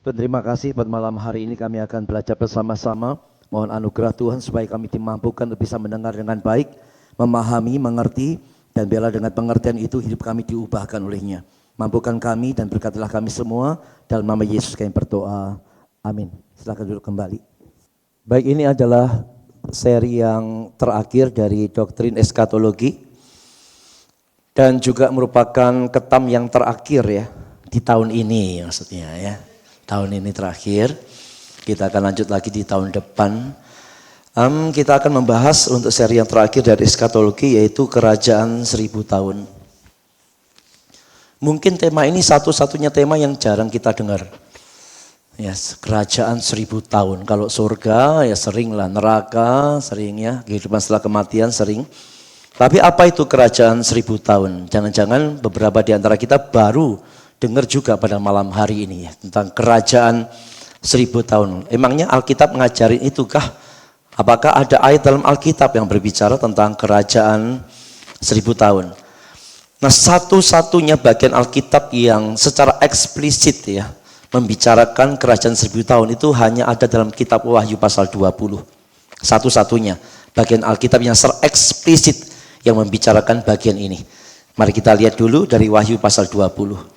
Terima kasih pada malam hari ini kami akan belajar bersama-sama. Mohon anugerah Tuhan supaya kami dimampukan untuk bisa mendengar dengan baik, memahami, mengerti, dan biarlah dengan pengertian itu hidup kami diubahkan olehnya. Mampukan kami dan berkatilah kami semua, dalam nama Yesus kami berdoa. Amin. Silakan duduk kembali. Baik, ini adalah seri yang terakhir dari doktrin eskatologi dan juga merupakan ketam yang terakhir ya di tahun ini maksudnya ya. Tahun ini terakhir, kita akan lanjut lagi di tahun depan. Kita akan membahas untuk seri yang terakhir dari eskatologi yaitu kerajaan 1000 tahun. Mungkin tema ini satu-satunya tema yang jarang kita dengar. Ya, kerajaan 1000 tahun. Kalau surga ya sering lah, neraka sering ya, kehidupan setelah kematian sering. Tapi apa itu kerajaan 1000 tahun? Jangan-jangan beberapa di antara kita baru dengar juga pada malam hari ini ya, tentang kerajaan 1000 tahun. Emangnya Alkitab ngajarin itu kah? Apakah ada ayat dalam Alkitab yang berbicara tentang kerajaan 1000 tahun? Nah, satu-satunya bagian Alkitab yang secara eksplisit ya membicarakan kerajaan 1000 tahun itu hanya ada dalam kitab Wahyu pasal 20. Satu-satunya bagian Alkitab yang secara eksplisit yang membicarakan bagian ini. Mari kita lihat dulu dari Wahyu pasal 20.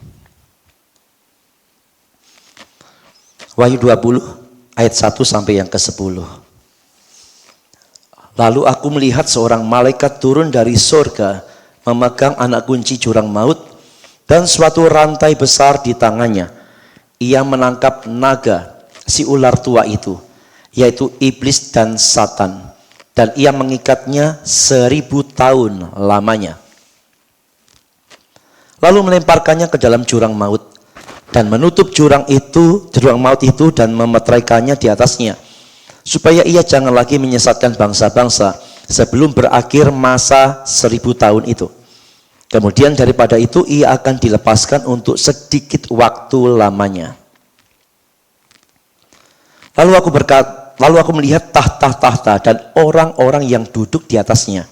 Wahyu 20 ayat 1 sampai yang ke-10. Lalu aku melihat seorang malaikat turun dari surga memegang anak kunci jurang maut dan suatu rantai besar di tangannya. Ia menangkap naga, si ular tua itu, yaitu iblis dan Satan, dan ia mengikatnya 1000 tahun lamanya. Lalu melemparkannya ke dalam jurang maut dan menutup jurang maut itu dan memeteraikannya di atasnya, supaya ia jangan lagi menyesatkan bangsa-bangsa sebelum berakhir masa 1000 tahun itu. Kemudian daripada itu ia akan dilepaskan untuk sedikit waktu lamanya. Lalu aku melihat tahta-tahta dan orang-orang yang duduk di atasnya.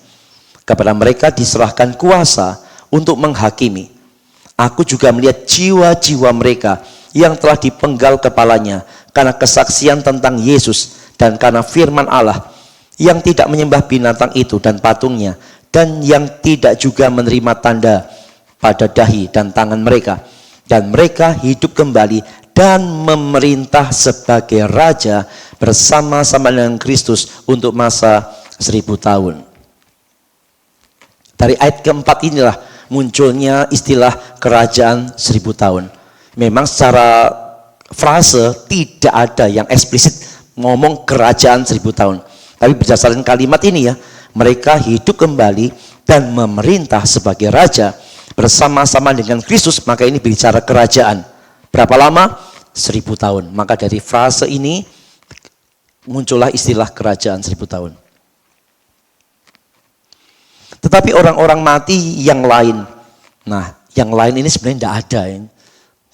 Kepada mereka diserahkan kuasa untuk menghakimi. Aku juga melihat jiwa-jiwa mereka yang telah dipenggal kepalanya karena kesaksian tentang Yesus dan karena firman Allah, yang tidak menyembah binatang itu dan patungnya, dan yang tidak juga menerima tanda pada dahi dan tangan mereka. Dan mereka hidup kembali dan memerintah sebagai raja bersama-sama dengan Kristus untuk masa 1000 tahun. Dari ayat keempat inilah munculnya istilah kerajaan 1000 tahun. Memang secara frase tidak ada yang eksplisit ngomong kerajaan 1000 tahun. Tapi berdasarkan kalimat ini ya, mereka hidup kembali dan memerintah sebagai raja bersama-sama dengan Kristus, maka ini bicara kerajaan. Berapa lama? 1000 tahun. Maka dari frase ini muncullah istilah kerajaan 1000 tahun. Tetapi orang-orang mati yang lain, nah yang lain ini sebenarnya tidak ada.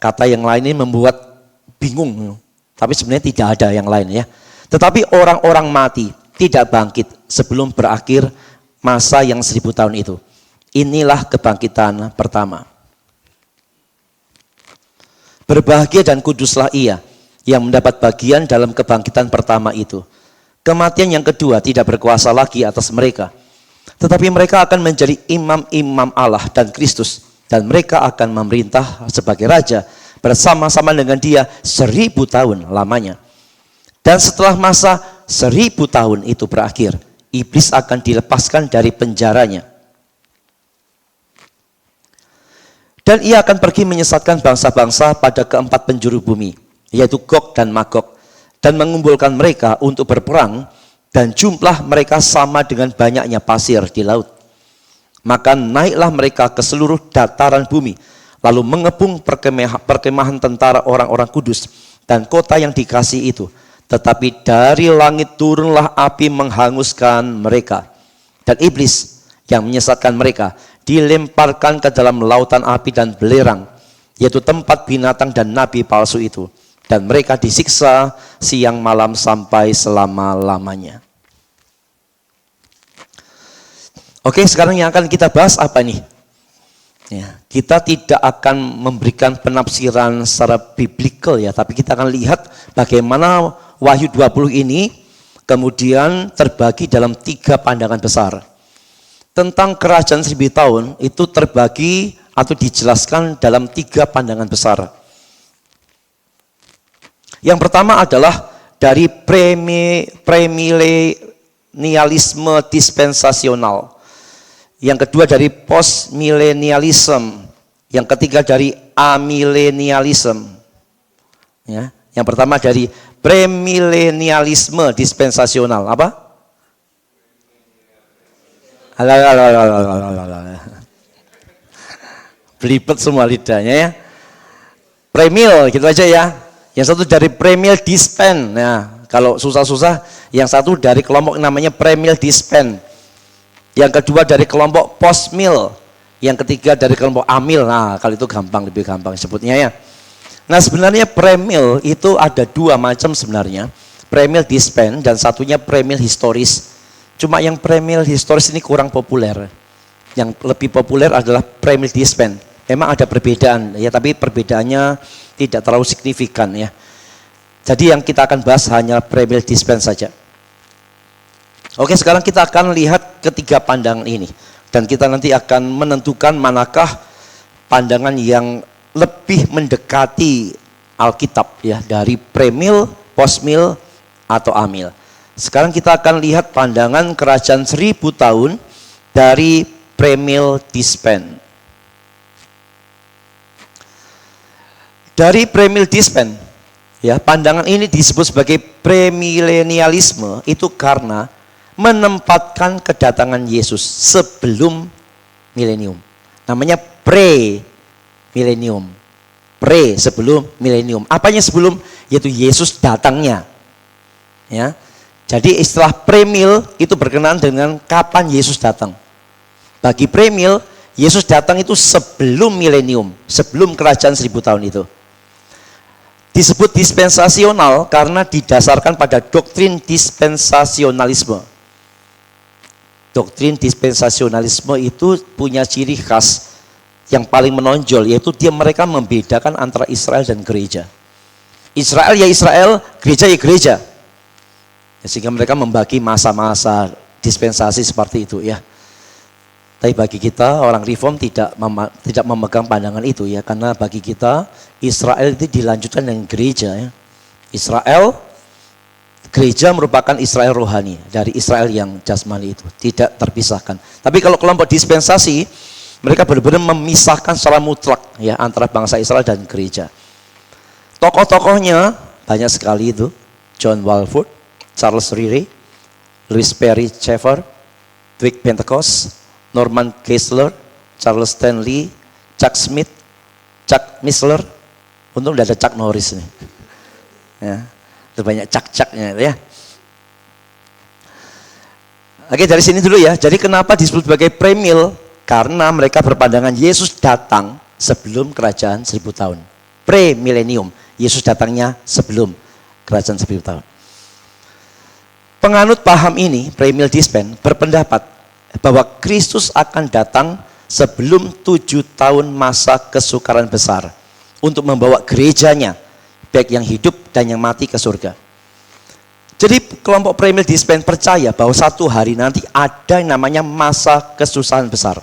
Kata yang lain ini membuat bingung, tapi sebenarnya tidak ada yang lain ya. Tetapi orang-orang mati tidak bangkit sebelum berakhir masa yang 1000 tahun itu. Inilah kebangkitan pertama. Berbahagia dan kuduslah ia yang mendapat bagian dalam kebangkitan pertama itu. Kematian yang kedua tidak berkuasa lagi atas mereka. Tetapi mereka akan menjadi imam-imam Allah dan Kristus. Dan mereka akan memerintah sebagai raja bersama-sama dengan dia 1000 tahun lamanya. Dan setelah masa 1000 tahun itu berakhir, iblis akan dilepaskan dari penjaranya. Dan ia akan pergi menyesatkan bangsa-bangsa pada keempat penjuru bumi, yaitu Gog dan Magog, dan mengumpulkan mereka untuk berperang, dan jumlah mereka sama dengan banyaknya pasir di laut. Maka naiklah mereka ke seluruh dataran bumi, lalu mengepung perkemahan tentara orang-orang kudus dan kota yang dikasihi itu. Tetapi dari langit turunlah api menghanguskan mereka. Dan iblis yang menyesatkan mereka dilemparkan ke dalam lautan api dan belerang, yaitu tempat binatang dan nabi palsu itu. Dan mereka disiksa siang malam sampai selama-lamanya. Oke, sekarang yang akan kita bahas apa nih? Ya, kita tidak akan memberikan penafsiran secara biblikal ya, tapi kita akan lihat bagaimana Wahyu 20 ini kemudian terbagi dalam 3 pandangan besar. Tentang kerajaan 1000 tahun itu terbagi atau dijelaskan dalam 3 pandangan besar. Yang pertama adalah dari premilenialisme dispensasional. Yang kedua dari postmillennialism. Yang ketiga dari amillennialism. Ya, yang pertama dari premilenialisme dispensasional. Apa? Belibet semua lidahnya ya. Premil gitu aja ya. Yang satu dari premil dispen. Nah, kalau susah-susah, yang satu dari kelompok namanya premil dispen. Yang kedua dari kelompok postmil. Yang ketiga dari kelompok amil. Nah, kalau itu gampang, lebih gampang sebutnya ya. Nah, sebenarnya premil itu ada 2 macam sebenarnya. Premil dispen dan satunya premil historis. Cuma yang premil historis ini kurang populer. Yang lebih populer adalah premil dispen. Memang ada perbedaan ya, tapi perbedaannya tidak terlalu signifikan ya. Jadi yang kita akan bahas hanya premil dispen saja. Oke, sekarang kita akan lihat ketiga pandangan ini. Dan kita nanti akan menentukan manakah pandangan yang lebih mendekati Alkitab ya, dari premil, postmil, atau amil. Sekarang kita akan lihat pandangan kerajaan 1000 tahun dari premil dispen. Dari premil dispen, ya, pandangan ini disebut sebagai premilenialisme itu karena menempatkan kedatangan Yesus sebelum milenium. Namanya pre-milenium. Pre sebelum milenium. Apanya sebelum? Yaitu Yesus datangnya. Ya. Jadi istilah premil itu berkenaan dengan kapan Yesus datang. Bagi premil, Yesus datang itu sebelum milenium, sebelum kerajaan 1000 tahun itu. Disebut dispensasional karena didasarkan pada doktrin dispensasionalisme. Doktrin dispensasionalisme itu punya ciri khas yang paling menonjol, yaitu mereka membedakan antara Israel dan gereja. Israel ya Israel, gereja ya gereja. Sehingga mereka membagi masa-masa dispensasi seperti itu ya. Tapi bagi kita orang Reform tidak memegang pandangan itu ya, karena bagi kita Israel itu dilanjutkan dengan gereja ya. Israel, gereja merupakan Israel rohani dari Israel yang jasmani itu, tidak terpisahkan. Tapi kalau kelompok dispensasi, mereka benar-benar memisahkan secara mutlak ya antara bangsa Israel dan gereja. Tokoh-tokohnya banyak sekali itu, John Walvoord, Charles Ryrie, Louis Perry Schaeffer, Dwight Pentecost, Norman Geisler, Charles Stanley, Chuck Smith, Chuck Missler. Untung udah ada Chuck Norris nih. Ya, itu banyak cak-caknya ya. Oke, dari sini dulu ya. Jadi kenapa disebut sebagai premil? Karena mereka berpandangan Yesus datang sebelum kerajaan 1000 tahun. Pre-milenium. Yesus datangnya sebelum kerajaan 1000 tahun. Penganut paham ini, premil dispen, berpendapat bahwa Kristus akan datang sebelum 7 tahun masa kesukaran besar untuk membawa gerejanya, baik yang hidup dan yang mati, ke surga. Jadi kelompok premil dispen percaya bahwa satu hari nanti ada yang namanya masa kesusahan besar.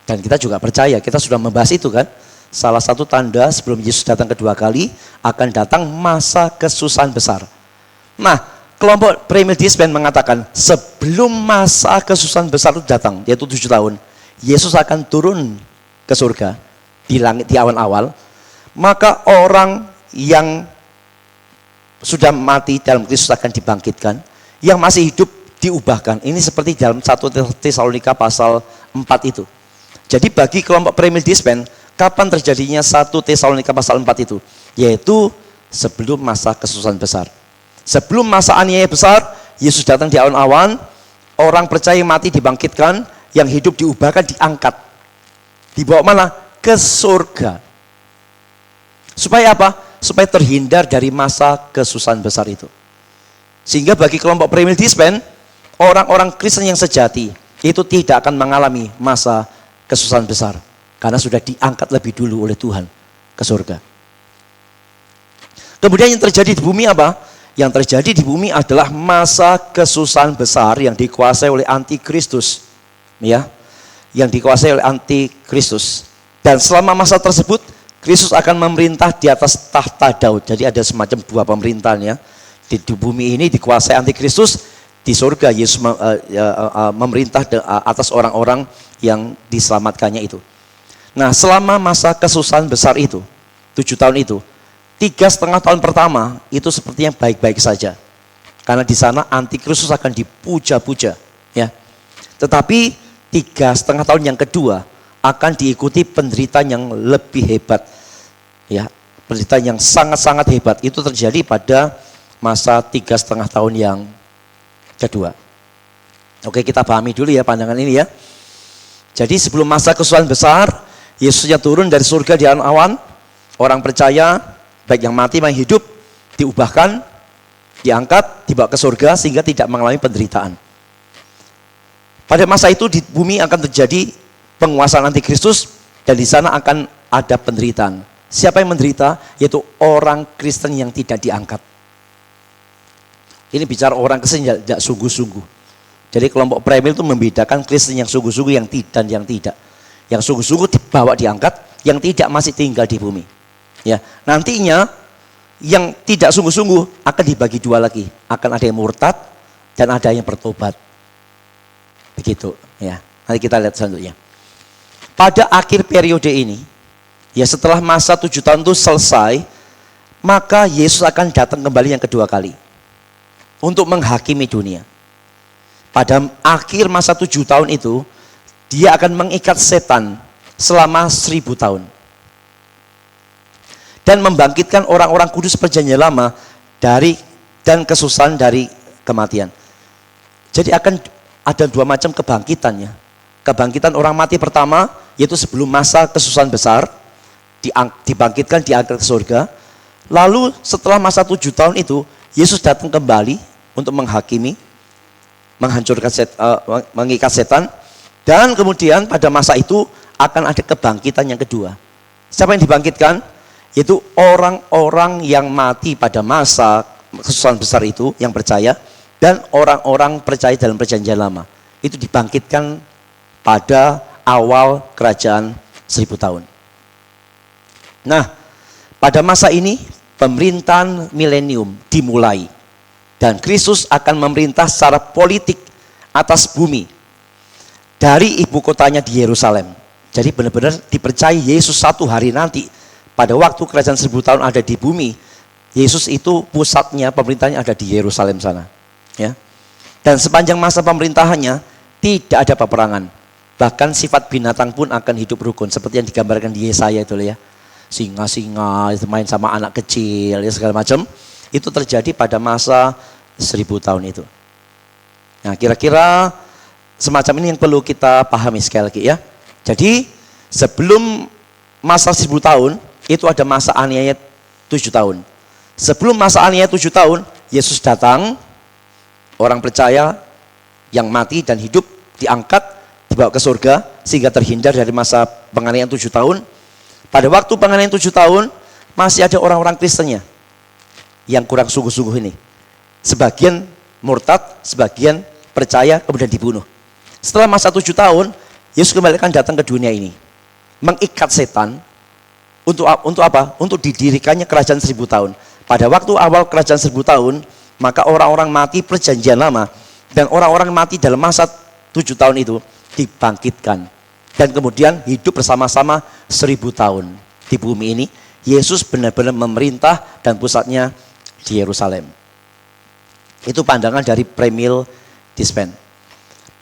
Dan kita juga percaya, kita sudah membahas itu kan. Salah satu tanda sebelum Yesus datang kedua kali akan datang masa kesusahan besar. Nah, kelompok premil dispen mengatakan sebelum masa kesusahan besar itu datang, yaitu 7 tahun, Yesus akan turun ke surga di langit di awan-awal. Maka orang yang sudah mati dalam Kristus akan dibangkitkan, yang masih hidup diubahkan. Ini seperti dalam 1 Tesalonika pasal 4 itu. Jadi bagi kelompok premil dispen, kapan terjadinya 1 Tesalonika pasal 4 itu? Yaitu sebelum masa kesusahan besar. Sebelum masa aniaya besar, Yesus datang di awan-awan, orang percaya mati dibangkitkan, yang hidup diubahkan, diangkat. Dibawa mana? Ke surga. Supaya apa? Supaya terhindar dari masa kesusahan besar itu. Sehingga bagi kelompok premil dispen, orang-orang Kristen yang sejati, itu tidak akan mengalami masa kesusahan besar. Karena sudah diangkat lebih dulu oleh Tuhan ke surga. Kemudian yang terjadi di bumi apa? Yang terjadi di bumi adalah masa kesusahan besar yang dikuasai oleh antikristus. Ya, yang dikuasai oleh antikristus. Dan selama masa tersebut, Kristus akan memerintah di atas tahta Daud. Jadi ada semacam dua pemerintahan ya. Di bumi ini dikuasai antikristus, di surga Yesus memerintah atas orang-orang yang diselamatkannya itu. Nah, selama masa kesusahan besar itu, 7 tahun itu, 3,5 tahun pertama itu sepertinya baik-baik saja. Karena di sana antikristus akan dipuja-puja, ya. Tetapi 3,5 tahun yang kedua akan diikuti penderitaan yang lebih hebat, ya. Penderitaan yang sangat-sangat hebat itu terjadi pada masa 3,5 tahun yang kedua. Oke, kita pahami dulu ya pandangan ini ya. Jadi sebelum masa kesusahan besar, Yesusnya turun dari surga di awan-awan, orang percaya, baik yang mati maupun hidup, diubahkan, diangkat, dibawa ke surga sehingga tidak mengalami penderitaan. Pada masa itu di bumi akan terjadi penguasaan antikristus dan di sana akan ada penderitaan. Siapa yang menderita? Yaitu orang Kristen yang tidak diangkat. Ini bicara orang Kristen yang tidak sungguh-sungguh. Jadi kelompok Premil itu membedakan Kristen yang sungguh-sungguh dan yang tidak. Yang sungguh-sungguh dibawa diangkat, yang tidak masih tinggal di bumi. Ya, nantinya yang tidak sungguh-sungguh akan dibagi dua lagi. Akan ada yang murtad dan ada yang bertobat. Begitu, ya. Nanti kita lihat selanjutnya. Pada akhir periode ini, ya setelah masa 7 tahun itu selesai, maka Yesus akan datang kembali yang kedua kali untuk menghakimi dunia. Pada akhir masa 7 tahun itu, dia akan mengikat setan selama 1000 tahun. Dan membangkitkan orang-orang kudus perjanjian lama dan kesusahan dari kematian. Jadi akan ada dua macam kebangkitannya. Kebangkitan orang mati pertama, yaitu sebelum masa kesusahan besar, dibangkitkan, diangkat ke surga. Lalu setelah masa 7 tahun itu, Yesus datang kembali untuk menghakimi, menghancurkan mengikat setan. Dan kemudian pada masa itu akan ada kebangkitan yang kedua. Siapa yang dibangkitkan? Yaitu orang-orang yang mati pada masa kesusahan besar itu, yang percaya, dan orang-orang percaya dalam perjanjian lama. Itu dibangkitkan pada awal kerajaan 1000 tahun. Nah, pada masa ini pemerintahan milenium dimulai. Dan Kristus akan memerintah secara politik atas bumi. Dari ibu kotanya di Yerusalem. Jadi benar-benar dipercayai Yesus satu hari nanti. Pada waktu kerajaan 1000 tahun ada di bumi. Yesus itu pusatnya, pemerintahnya ada di Yerusalem sana. Ya. Dan sepanjang masa pemerintahannya tidak ada peperangan. Bahkan sifat binatang pun akan hidup rukun. Seperti yang digambarkan di Yesaya itu ya. Singa-singa itu main sama anak kecil ya, segala macam. Itu terjadi pada masa 1000 tahun itu. Nah, kira-kira semacam ini yang perlu kita pahami sekali lagi ya. Jadi sebelum masa 1000 tahun itu ada masa aniaya 7 tahun. Sebelum masa aniaya 7 tahun, Yesus datang, orang percaya yang mati dan hidup diangkat, dibawa ke surga sehingga terhindar dari masa penganiayaan 7 tahun. Pada waktu penganiayaan 7 tahun masih ada orang-orang Kristennya yang kurang sungguh-sungguh ini. Sebagian murtad, sebagian percaya kemudian dibunuh. Setelah masa 7 tahun, Yesus kembali akan datang ke dunia ini. Mengikat setan untuk apa? Untuk didirikannya kerajaan 1000 tahun. Pada waktu awal kerajaan 1000 tahun, maka orang-orang mati perjanjian lama dan orang-orang mati dalam masa 7 tahun itu dibangkitkan. Dan kemudian hidup bersama-sama 1000 tahun di bumi ini. Yesus benar-benar memerintah dan pusatnya di Yerusalem. Itu pandangan dari Premil Dispen.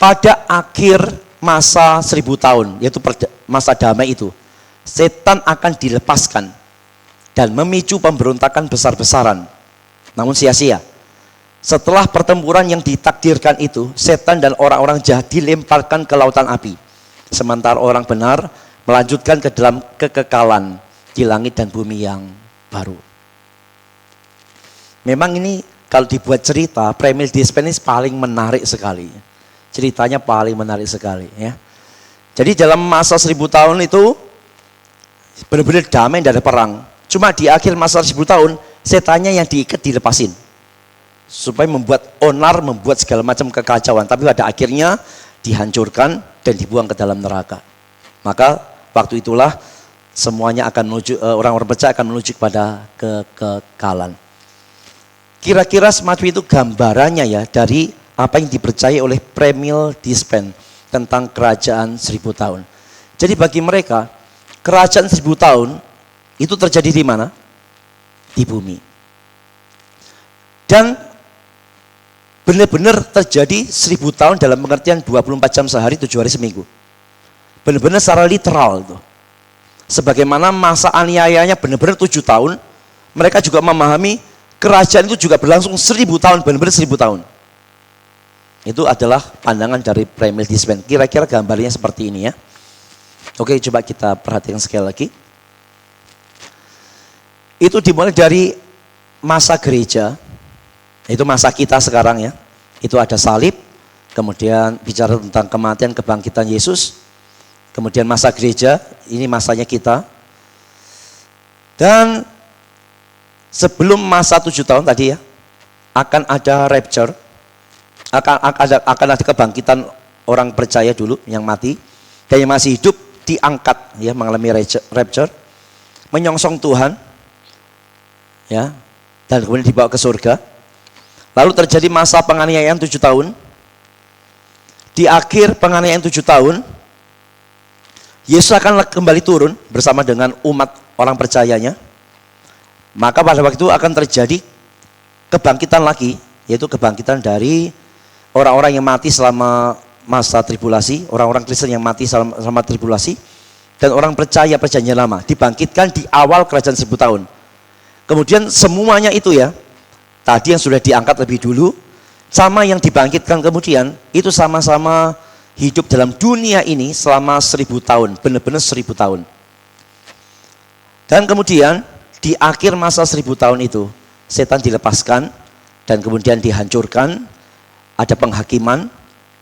Pada akhir masa 1000 tahun, yaitu masa damai itu, setan akan dilepaskan dan memicu pemberontakan besar-besaran. Namun sia-sia. Setelah pertempuran yang ditakdirkan itu, setan dan orang-orang jahat dilemparkan ke lautan api. Sementara orang benar melanjutkan ke dalam kekekalan di langit dan bumi yang baru. Memang ini kalau dibuat cerita, Premil Dispen ini paling menarik sekali. Ceritanya paling menarik sekali ya. Jadi dalam masa 1000 tahun itu Benar-benar damai, tidak ada perang. Cuma di akhir masa 1000 tahun, setannya yang diikat dilepasin. Supaya membuat onar, membuat segala macam kekacauan. Tapi pada akhirnya dihancurkan dan dibuang ke dalam neraka. Maka waktu itulah semuanya akan menuju, orang-orang percaya akan menuju kepada kekekalan. Kira-kira semacam itu gambarannya ya dari apa yang dipercaya oleh Premil Dispen tentang kerajaan 1000 tahun. Jadi bagi mereka, kerajaan 1000 tahun itu terjadi di mana? Di bumi. Dan benar-benar terjadi 1000 tahun dalam pengertian 24 jam sehari, 7 hari seminggu. Benar-benar secara literal itu. Sebagaimana masa aniayanya benar-benar 7 tahun, mereka juga memahami kerajaan itu juga berlangsung 1000 tahun, benar-benar 1000 tahun. Itu adalah pandangan dari Premil Dispen. Kira-kira gambarnya seperti ini ya. Oke, coba kita perhatikan sekali lagi. Itu dimulai dari masa gereja, itu masa kita sekarang ya. Itu ada salib, kemudian bicara tentang kematian, kebangkitan Yesus. Kemudian masa gereja, ini masanya kita. Dan sebelum masa 7 tahun tadi ya, akan ada rapture, akan ada kebangkitan orang percaya dulu yang mati, dan yang masih hidup diangkat ya, mengalami rapture, menyongsong Tuhan, ya, dan kemudian dibawa ke surga. Lalu terjadi masa penganiayaan 7 tahun. Di akhir penganiayaan 7 tahun, Yesus akan kembali turun bersama dengan umat orang percayanya. Maka pada waktu itu akan terjadi kebangkitan lagi, yaitu kebangkitan dari orang-orang yang mati selama masa tribulasi, orang-orang Kristen yang mati selama tribulasi, dan orang percaya perjanjian lama, dibangkitkan di awal kerajaan 1000 tahun. Kemudian semuanya itu ya, tadi yang sudah diangkat lebih dulu, sama yang dibangkitkan kemudian, itu sama-sama hidup dalam dunia ini selama 1000 tahun, benar-benar 1000 tahun. Dan kemudian di akhir masa 1000 tahun itu, setan dilepaskan dan kemudian dihancurkan, ada penghakiman,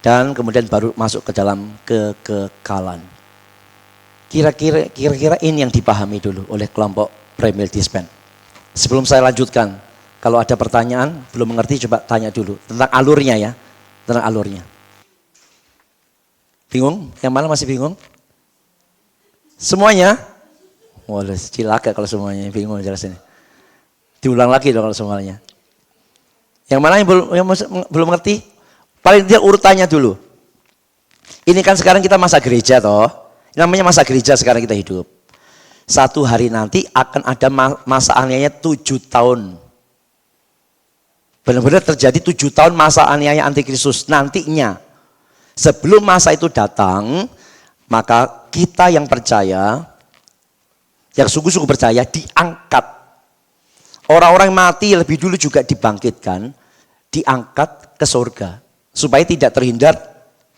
dan kemudian baru masuk ke dalam kekekalan. Kira-kira ini yang dipahami dulu oleh kelompok Premil Dispen. Sebelum saya lanjutkan, kalau ada pertanyaan, belum mengerti coba tanya dulu tentang alurnya ya, tentang alurnya. Bingung? Yang mana masih bingung? Semuanya? Waduh, cilaka kalau semuanya bingung jelasin. Diulang lagi dong kalau semuanya. Yang mana yang belum mengerti? Paling dia urutannya dulu. Ini kan sekarang kita masa gereja toh. Namanya masa gereja sekarang kita hidup. Satu hari nanti akan ada masa aniaya 7 tahun. Benar-benar terjadi 7 tahun masa aniaya antikristus nantinya. Sebelum masa itu datang, maka kita yang percaya, yang sungguh-sungguh percaya, diangkat. Orang-orang mati lebih dulu juga dibangkitkan, diangkat ke surga. Supaya tidak terhindar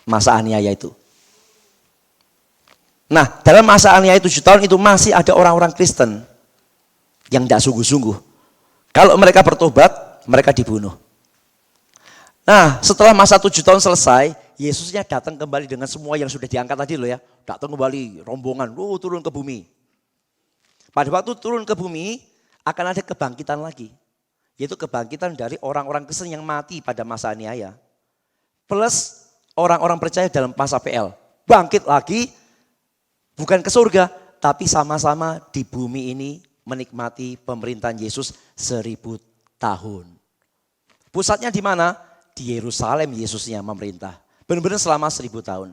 masa aniaya itu. Nah, dalam masa aniaya 7 tahun itu masih ada orang-orang Kristen yang tidak sungguh-sungguh. Kalau mereka bertobat, mereka dibunuh. Nah, setelah masa 7 tahun selesai, Yesusnya datang kembali dengan semua yang sudah diangkat tadi loh ya. Datang kembali, rombongan, turun ke bumi. Pada waktu turun ke bumi, akan ada kebangkitan lagi. Yaitu kebangkitan dari orang-orang Kristen yang mati pada masa aniaya. Plus orang-orang percaya dalam masa PL. Bangkit lagi, bukan ke surga, tapi sama-sama di bumi ini menikmati pemerintahan Yesus 1000 tahun. Pusatnya di mana? Di Yerusalem Yesusnya memerintah. Benar-benar selama 1000 tahun.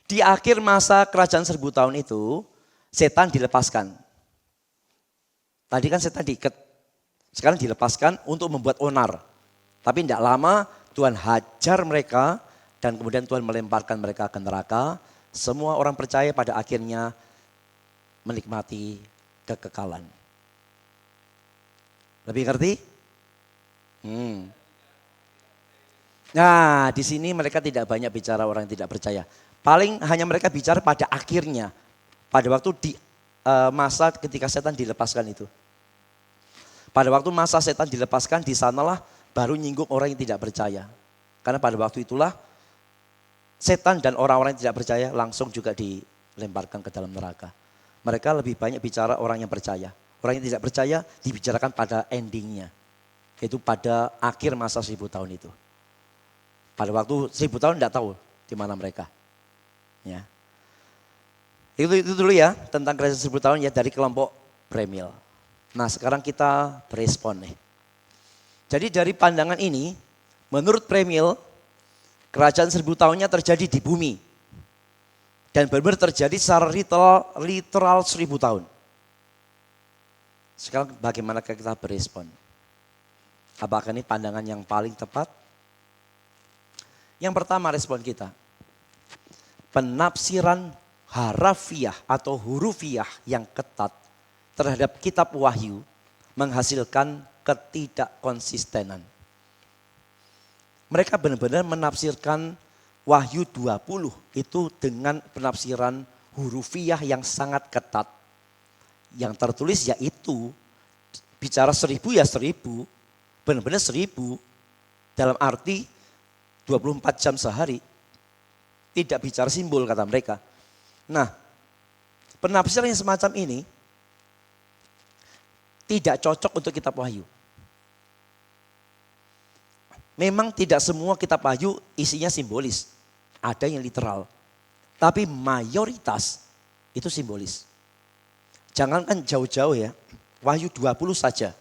Di akhir masa kerajaan 1000 tahun itu, setan dilepaskan. Tadi kan setan diikat, sekarang dilepaskan untuk membuat onar. Tapi tidak lama Tuhan hajar mereka dan kemudian Tuhan melemparkan mereka ke neraka. Semua orang percaya pada akhirnya menikmati kekekalan. Lebih ngerti? Nah, di sini mereka tidak banyak bicara orang yang tidak percaya. Paling hanya mereka bicara pada akhirnya. Pada waktu di masa ketika setan dilepaskan itu. Pada waktu masa setan dilepaskan, di sanalah baru nyinggung orang yang tidak percaya. Karena pada waktu itulah setan dan orang-orang yang tidak percaya langsung juga dilemparkan ke dalam neraka. Mereka lebih banyak bicara orang yang percaya. Orang yang tidak percaya dibicarakan pada endingnya. Yaitu pada akhir masa 1000 tahun itu. Pada waktu 1000 tahun tidak tahu di mana mereka. Ya. Itu dulu ya tentang kerajaan 1000 tahun ya dari kelompok Premil. Nah sekarang kita berespon nih. Jadi dari pandangan ini menurut Premil kerajaan 1000 tahunnya terjadi di bumi. Dan benar-benar terjadi secara literal 1000 tahun. Sekarang bagaimana kita berespon? Apakah ini pandangan yang paling tepat? Yang pertama respon kita. Penafsiran harafiah atau hurufiah yang ketat terhadap kitab Wahyu menghasilkan ketidakkonsistenan. Mereka benar-benar menafsirkan Wahyu 20 itu dengan penafsiran hurufiah yang sangat ketat. Yang tertulis yaitu bicara 1000 ya 1000, benar-benar 1000 dalam arti 24 jam sehari. Tidak bicara simbol kata mereka. Nah, penafsiran yang semacam ini tidak cocok untuk kitab Wahyu. Memang tidak semua kitab Wahyu isinya simbolis. Ada yang literal. Tapi mayoritas itu simbolis. Jangankan jauh-jauh ya. Wahyu 20 saja.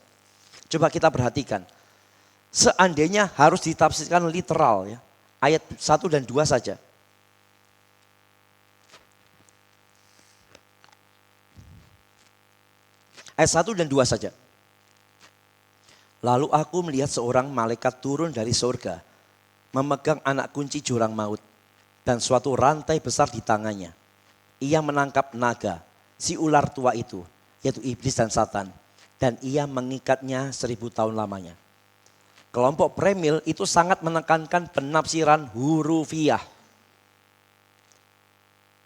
Coba kita perhatikan. Seandainya harus ditafsirkan literal ya. Ayat 1 dan 2 saja. Ayat 1 dan 2 saja. Lalu aku melihat seorang malaikat turun dari surga. Memegang anak kunci jurang maut. Dan suatu rantai besar di tangannya. Ia menangkap naga, si ular tua itu, yaitu iblis dan Satan. Dan ia mengikatnya 1000 tahun lamanya. Kelompok Premil itu sangat menekankan penafsiran hurufiah.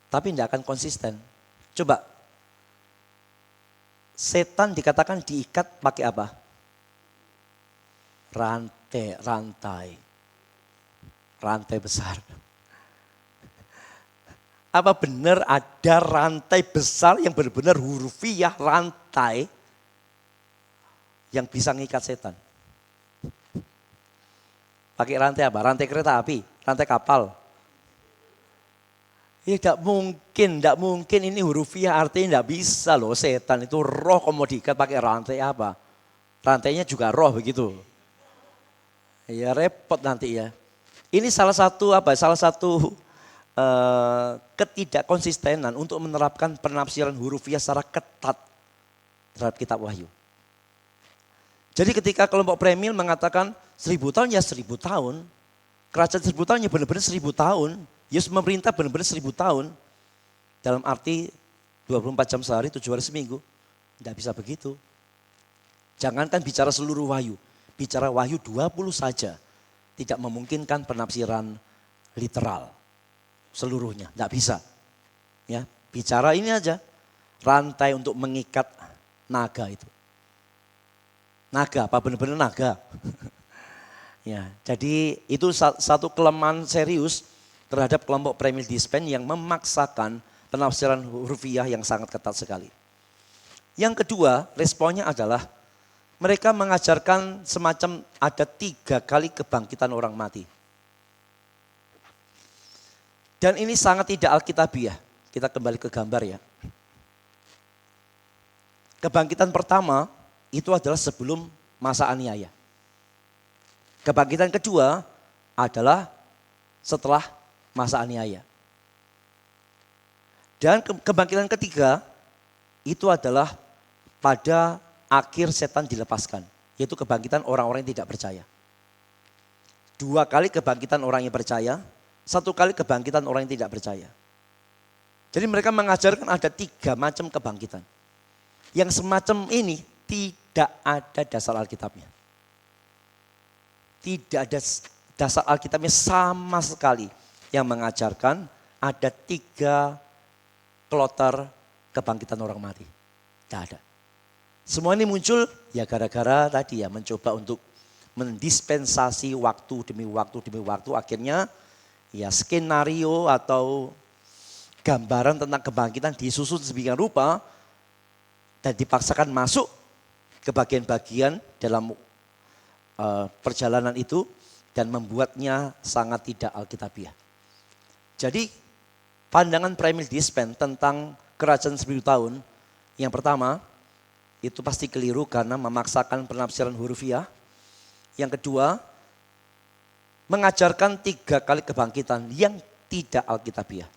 Tapi tidak akan konsisten. Coba, setan dikatakan diikat pakai apa? Rantai besar. Apa benar ada rantai besar yang benar-benar hurufiah rantai yang bisa ngikat setan? Pakai rantai apa? Rantai kereta api, rantai kapal. Ya tidak mungkin ini hurufiah artinya tidak bisa loh setan itu roh kok mau diikat pakai rantai apa? Rantainya juga roh begitu. Ya repot nanti ya. Ini salah satu ketidakkonsistenan untuk menerapkan penafsiran hurufiah secara ketat terhadap kitab Wahyu. Jadi ketika kelompok Premil mengatakan 1000 tahun ya 1000 tahun. Kerajaan 1000 tahun ya benar-benar 1000 tahun. Yesus memerintah benar-benar 1000 tahun. Dalam arti 24 jam sehari, 7 hari seminggu. Tidak bisa begitu. Jangankan bicara seluruh Wahyu. Bicara Wahyu 20 saja. Tidak memungkinkan penafsiran literal. Seluruhnya, tidak bisa. Ya, bicara ini aja. Rantai untuk mengikat naga itu. Naga, apa benar-benar naga? Ya, jadi itu satu kelemahan serius terhadap kelompok Premil Dispen yang memaksakan penafsiran hurufiah yang sangat ketat sekali. Yang kedua, responnya adalah mereka mengajarkan semacam ada 3 kali kebangkitan orang mati. Dan ini sangat tidak alkitabiah. Kita kembali ke gambar ya. Kebangkitan pertama itu adalah sebelum masa aniaya. Kebangkitan kedua adalah setelah masa aniaya. Dan kebangkitan ketiga itu adalah pada akhir setan dilepaskan. Yaitu kebangkitan orang-orang yang tidak percaya. 2 kali kebangkitan orang yang percaya. 1 kali kebangkitan orang yang tidak percaya. Jadi mereka mengajarkan ada 3 macam kebangkitan. Yang semacam ini tidak ada dasar Alkitabnya. Tidak ada dasar Alkitabnya sama sekali yang mengajarkan ada 3 kloter kebangkitan orang mati. Tidak ada. Semua ini muncul ya gara-gara tadi ya mencoba untuk mendispensasi waktu demi waktu. Akhirnya ya skenario atau gambaran tentang kebangkitan disusun sedemikian rupa dan dipaksakan masuk ke bagian-bagian dalam perjalanan itu dan membuatnya sangat tidak alkitabiah. Jadi pandangan Premier Dispen tentang kerajaan 1000 tahun, yang pertama itu pasti keliru karena memaksakan penafsiran hurufiah. Yang kedua, mengajarkan 3 kali kebangkitan yang tidak alkitabiah.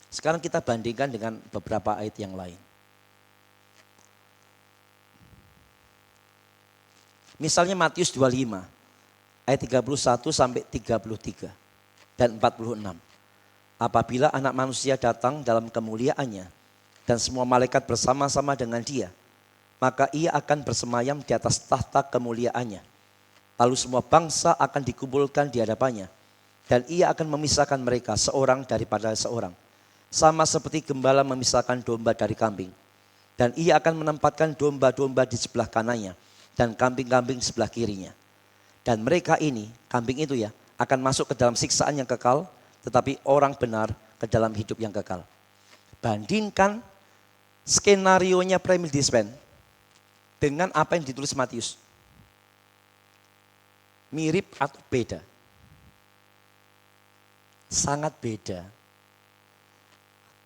Sekarang kita bandingkan dengan beberapa ayat yang lain. Misalnya Matius 25 ayat 31 sampai 33 dan 46. Apabila anak manusia datang dalam kemuliaannya dan semua malaikat bersama-sama dengan dia, maka ia akan bersemayam di atas tahta kemuliaannya. Lalu semua bangsa akan dikumpulkan di hadapannya dan ia akan memisahkan mereka seorang daripada seorang. Sama seperti gembala memisahkan domba dari kambing. Dan ia akan menempatkan domba-domba di sebelah kanannya dan kambing-kambing sebelah kirinya. Dan mereka ini, kambing itu ya, akan masuk ke dalam siksaan yang kekal, tetapi orang benar ke dalam hidup yang kekal. Bandingkan skenarionya Premier Dispen dengan apa yang ditulis Matius. Mirip atau beda? Sangat beda.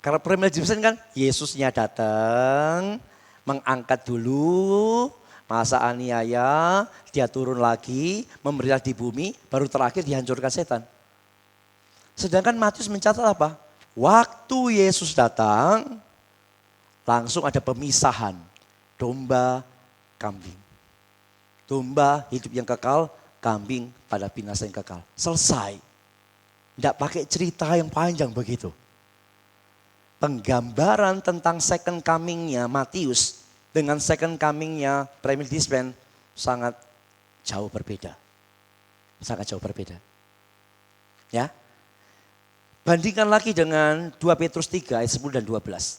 Karena Premier Dispen kan Yesusnya datang, mengangkat dulu, masa aniaya, dia turun lagi, memerintah di bumi, baru terakhir dihancurkan setan. Sedangkan Matius mencatat apa? Waktu Yesus datang, langsung ada pemisahan. Domba, kambing. Domba hidup yang kekal, kambing pada binasa yang kekal. Selesai. Tidak pakai cerita yang panjang begitu. Penggambaran tentang second coming-nya Matius dengan second coming-nya Premier Dispen sangat jauh berbeda. Sangat jauh berbeda. Ya. Bandingkan lagi dengan 2 Petrus 3 ayat 10 dan 12.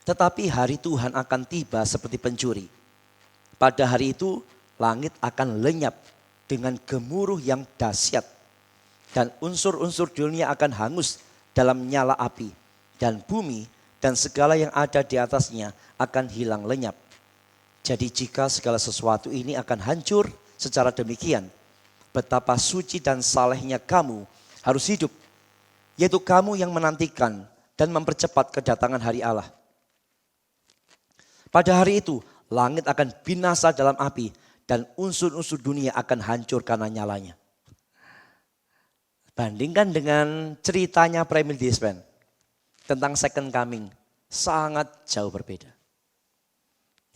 Tetapi hari Tuhan akan tiba seperti pencuri. Pada hari itu langit akan lenyap dengan gemuruh yang dahsyat. Dan unsur-unsur dunia akan hangus dalam nyala api. Dan bumi dan segala yang ada di atasnya akan hilang lenyap. Jadi jika segala sesuatu ini akan hancur secara demikian, betapa suci dan salehnya kamu harus hidup, yaitu kamu yang menantikan dan mempercepat kedatangan hari Allah. Pada hari itu langit akan binasa dalam api dan unsur-unsur dunia akan hancur karena nyalanya. Bandingkan dengan ceritanya Premier Dispen tentang second coming, sangat jauh berbeda.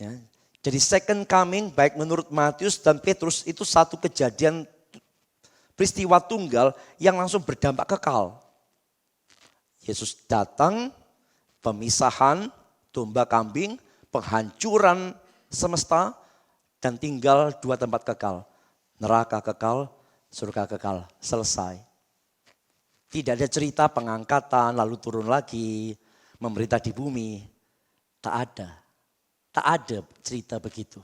Ya. Jadi second coming baik menurut Matius dan Petrus itu satu kejadian peristiwa tunggal yang langsung berdampak kekal. Yesus datang, pemisahan, domba kambing, penghancuran semesta, dan tinggal 2 tempat kekal. Neraka kekal, surga kekal, selesai. Tidak ada cerita pengangkatan lalu turun lagi, memerintah di bumi. Tak ada. Tak ada cerita begitu.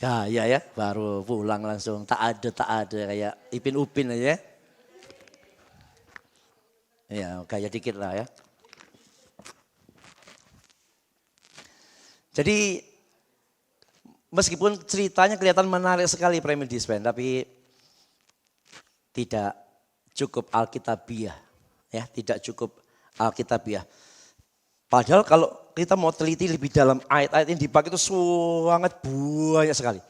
Ya, baru pulang langsung. Tak ada kayak Ipin Upin aja. Ya, kayak dikit lah ya. Jadi meskipun ceritanya kelihatan menarik sekali Premier Dispen, tapi tidak cukup alkitabiah, ya, tidak cukup alkitabiah. Padahal kalau kita mau teliti lebih dalam ayat-ayat yang dipakai itu sangat banyak sekali.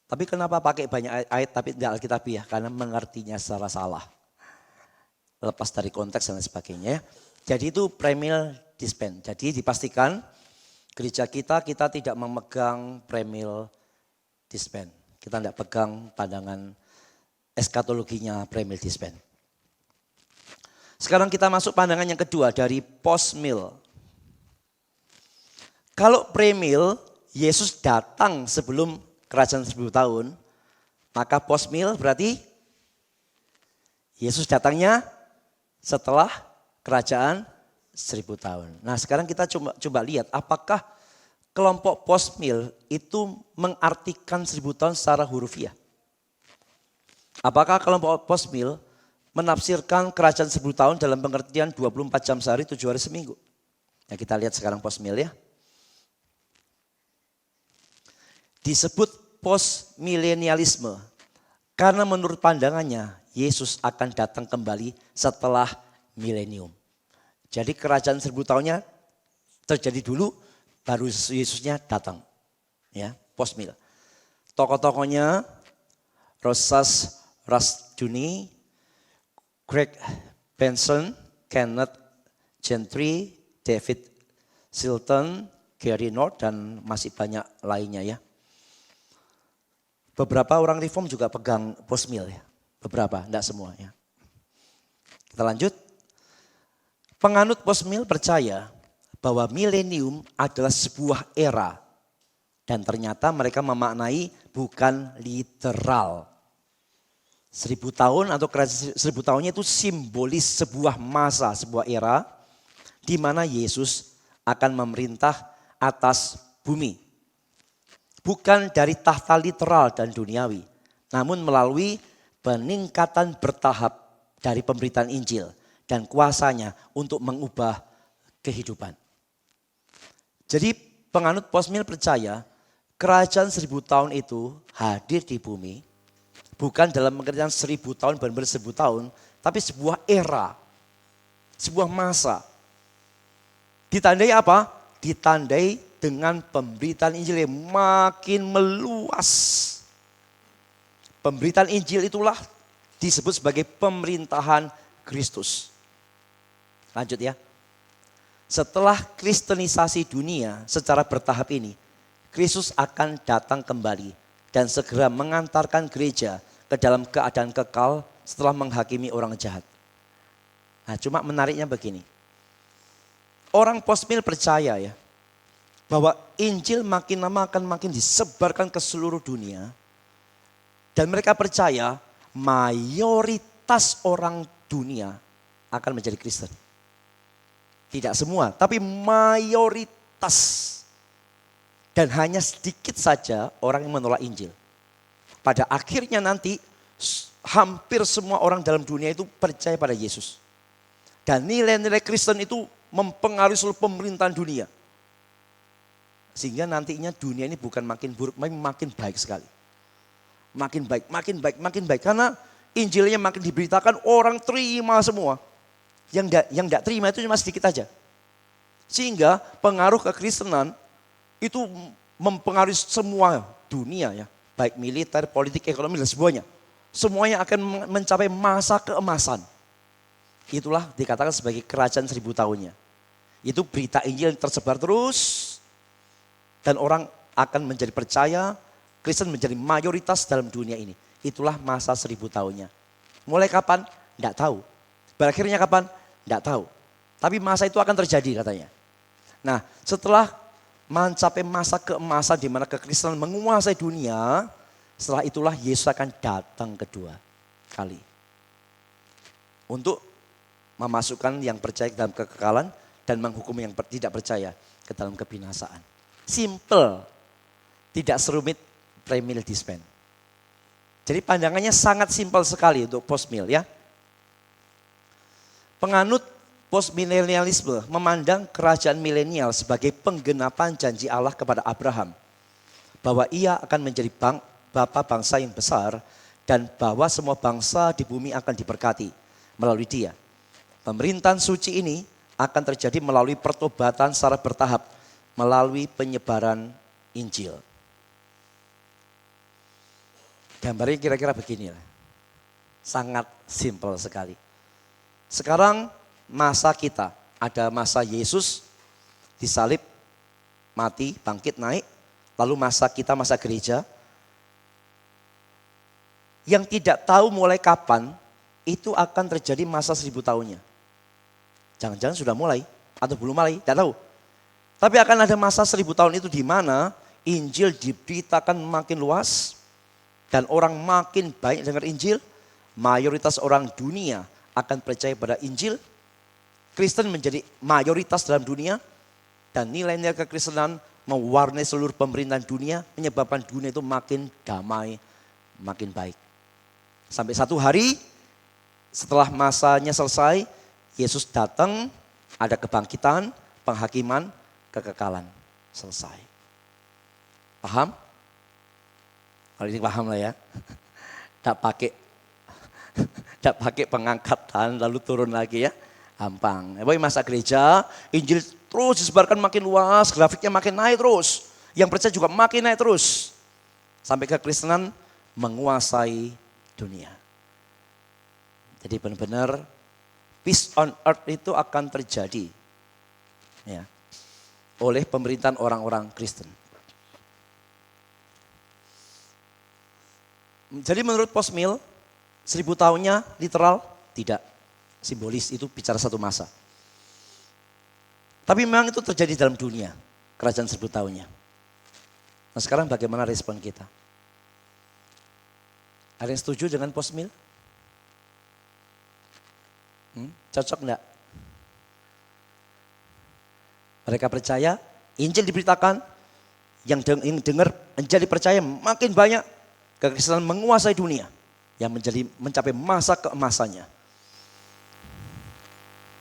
Tapi kenapa pakai banyak ayat tapi tidak alkitabiah? Karena mengertinya secara salah. Lepas dari konteks dan sebagainya. Jadi itu Premier Dispen. Jadi dipastikan gereja kita tidak memegang Premier Dispen. Kita tidak pegang pandangan eskatologinya Premier Dispen. Sekarang kita masuk pandangan yang kedua dari post-mill. Kalau pre-mill, Yesus datang sebelum kerajaan 1000 tahun, maka post-mill berarti Yesus datangnya setelah kerajaan 1000 tahun. Nah sekarang kita coba lihat apakah kelompok post-mill itu mengartikan 1000 tahun secara hurufiah. Apakah kelompok post-mill menafsirkan kerajaan 1000 tahun dalam pengertian 24 jam sehari, 7 hari seminggu? Ya, kita lihat sekarang post-mill ya. Disebut post-milenialisme karena menurut pandangannya Yesus akan datang kembali setelah milenium. Jadi kerajaan 1000 tahunnya terjadi dulu, baru Yesusnya datang. Ya, post-mill. Tokoh-tokohnya Rorsas Rushdoony, Greg Benson, Kenneth Gentry, David Silton, Gary North, dan masih banyak lainnya ya. Beberapa orang reform juga pegang post-mill ya. Beberapa, tidak semua ya. Kita lanjut. Penganut post-mill percaya bahwa milenium adalah sebuah era. Dan ternyata mereka memaknai bukan literal. 1000 tahun atau kerajaan 1000 tahunnya itu simbolis sebuah masa, sebuah era di mana Yesus akan memerintah atas bumi. Bukan dari tahta literal dan duniawi, namun melalui peningkatan bertahap dari pemberitaan Injil dan kuasanya untuk mengubah kehidupan. Jadi penganut post-mill percaya kerajaan 1000 tahun itu hadir di bumi, bukan dalam pengertian 1000 tahun benar-benar 1000 tahun, tapi sebuah era, sebuah masa. Ditandai apa? Ditandai dengan pemberitaan Injil yang makin meluas. Pemberitaan Injil itulah disebut sebagai pemerintahan Kristus. Lanjut ya. Setelah kristenisasi dunia secara bertahap ini, Kristus akan datang kembali dan segera mengantarkan gereja ke dalam keadaan kekal setelah menghakimi orang jahat. Nah, cuma menariknya begini. Orang post-mill percaya ya, bahwa Injil makin lama akan makin disebarkan ke seluruh dunia. Dan mereka percaya mayoritas orang dunia akan menjadi Kristen. Tidak semua, tapi mayoritas. Dan hanya sedikit saja orang yang menolak Injil. Pada akhirnya nanti hampir semua orang dalam dunia itu percaya pada Yesus. Dan nilai-nilai Kristen itu mempengaruhi seluruh pemerintahan dunia. Sehingga nantinya dunia ini bukan makin buruk, makin baik sekali. Makin baik, makin baik, makin baik. Karena Injilnya makin diberitakan, orang terima semua. Yang enggak terima itu cuma sedikit aja. Sehingga pengaruh kekristenan itu mempengaruhi semua dunia ya. Baik militer, politik, ekonomi dan semuanya. Semuanya akan mencapai masa keemasan. Itulah dikatakan sebagai kerajaan 1000 tahunnya. Itu berita Injil yang tersebar terus. Dan orang akan menjadi percaya, Kristen menjadi mayoritas dalam dunia ini. Itulah masa 1000 tahunnya. Mulai kapan? Tidak tahu. Berakhirnya kapan? Tidak tahu. Tapi masa itu akan terjadi katanya. Nah, setelah mencapai masa keemasan di mana kekristenan menguasai dunia, setelah itulah Yesus akan datang kedua kali. Untuk memasukkan yang percaya dalam kekekalan dan menghukum yang tidak percaya ke dalam kebinasaan. Simple, tidak serumit pre-mill dispen. Jadi pandangannya sangat simpel sekali untuk post-mill ya. Penganut post-milenialisme memandang kerajaan milenial sebagai penggenapan janji Allah kepada Abraham. Bahwa ia akan menjadi bapa bangsa yang besar dan bahwa semua bangsa di bumi akan diberkati melalui dia. Pemerintahan suci ini akan terjadi melalui pertobatan secara bertahap. Melalui penyebaran Injil. Gambarnya kira-kira begini. Sangat simpel sekali. Sekarang masa kita. Ada masa Yesus disalib, mati, bangkit, naik. Lalu masa kita, masa gereja. Yang tidak tahu mulai kapan, itu akan terjadi masa 1000 tahunnya. Jangan-jangan sudah mulai atau belum mulai, tidak tahu. Tapi akan ada masa 1000 tahun itu di mana Injil diberitakan makin luas dan orang makin baik dengar Injil. Mayoritas orang dunia akan percaya pada Injil. Kristen menjadi mayoritas dalam dunia dan nilai-nilai kekristenan mewarnai seluruh pemerintahan dunia, menyebabkan dunia itu makin damai, makin baik. Sampai satu hari setelah masanya selesai, Yesus datang, ada kebangkitan, penghakiman, kekekalan. Selesai. Paham? Kalau ini paham lah ya. Tidak pakai pengangkatan lalu turun lagi ya. Gampang. Pokoknya masa gereja, Injil terus disebarkan makin luas, grafiknya makin naik terus. Yang percaya juga makin naik terus. Sampai kekristenan menguasai dunia. Jadi benar-benar peace on earth itu akan terjadi ya, oleh pemerintahan orang-orang Kristen. Jadi menurut Postmill, 1000 tahunnya literal? Tidak. Simbolis, itu bicara satu masa. Tapi memang itu terjadi dalam dunia, kerajaan 1000 tahunnya. Nah sekarang bagaimana respon kita? Ada yang setuju dengan Postmill? Cocok enggak? Mereka percaya, Injil diberitakan, yang dengar menjadi percaya makin banyak, kekristenan menguasai dunia, yang mencapai masa keemasannya.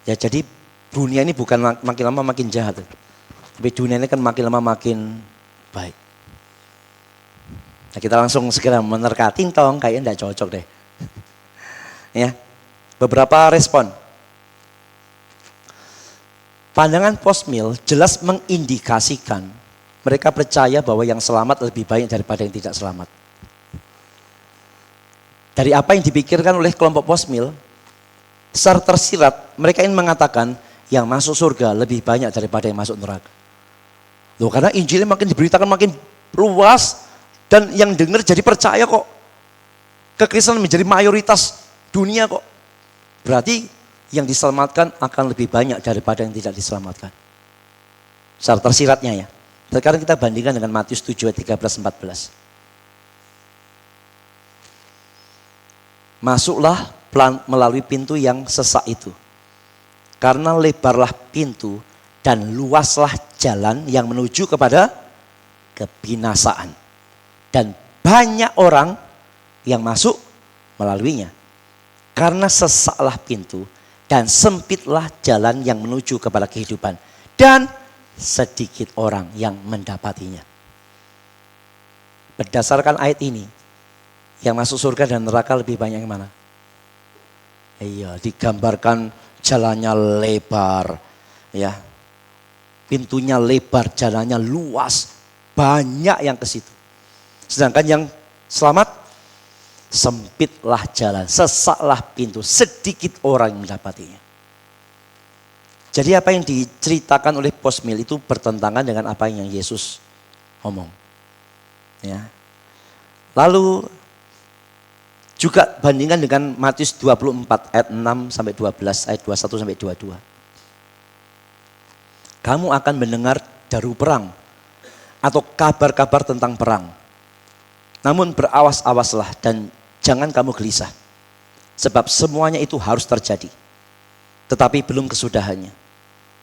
Ya jadi dunia ini bukan makin lama makin jahat, tapi dunia ini kan makin lama makin baik. Nah kita langsung segera menerka, tintong, kayaknya enggak cocok deh. Ya, beberapa respon. Pandangan Postmill jelas mengindikasikan mereka percaya bahwa yang selamat lebih banyak daripada yang tidak selamat. Dari apa yang dipikirkan oleh kelompok Postmill, secara tersirat mereka ingin mengatakan yang masuk surga lebih banyak daripada yang masuk neraka. Loh, karena Injilnya makin diberitakan makin luas dan yang dengar jadi percaya kok. Kekristenan menjadi mayoritas dunia kok. Berarti yang diselamatkan akan lebih banyak daripada yang tidak diselamatkan. Secara tersiratnya ya. Sekarang kita bandingkan dengan Matius 7 ayat 13-14. Masuklah melalui pintu yang sesak itu. Karena lebarlah pintu dan luaslah jalan yang menuju kepada kebinasaan. Dan banyak orang yang masuk melaluinya. Karena sesaklah pintu dan sempitlah jalan yang menuju kepada kehidupan. Dan sedikit orang yang mendapatinya. Berdasarkan ayat ini, yang masuk surga dan neraka lebih banyak yang mana? Iya, digambarkan jalannya lebar, ya, pintunya lebar, jalannya luas, banyak yang ke situ. Sedangkan yang selamat, sempitlah jalan, sesaklah pintu, sedikit orang yang mendapatinya. Jadi apa yang diceritakan oleh Postmill itu bertentangan dengan apa yang Yesus ngomong. Ya. Lalu juga bandingkan dengan Matius 24 ayat 6 sampai 12, ayat 21 sampai 22. Kamu akan mendengar daru perang atau kabar-kabar tentang perang. Namun berawas-awaslah dan jangan kamu gelisah. Sebab semuanya itu harus terjadi. Tetapi belum kesudahannya.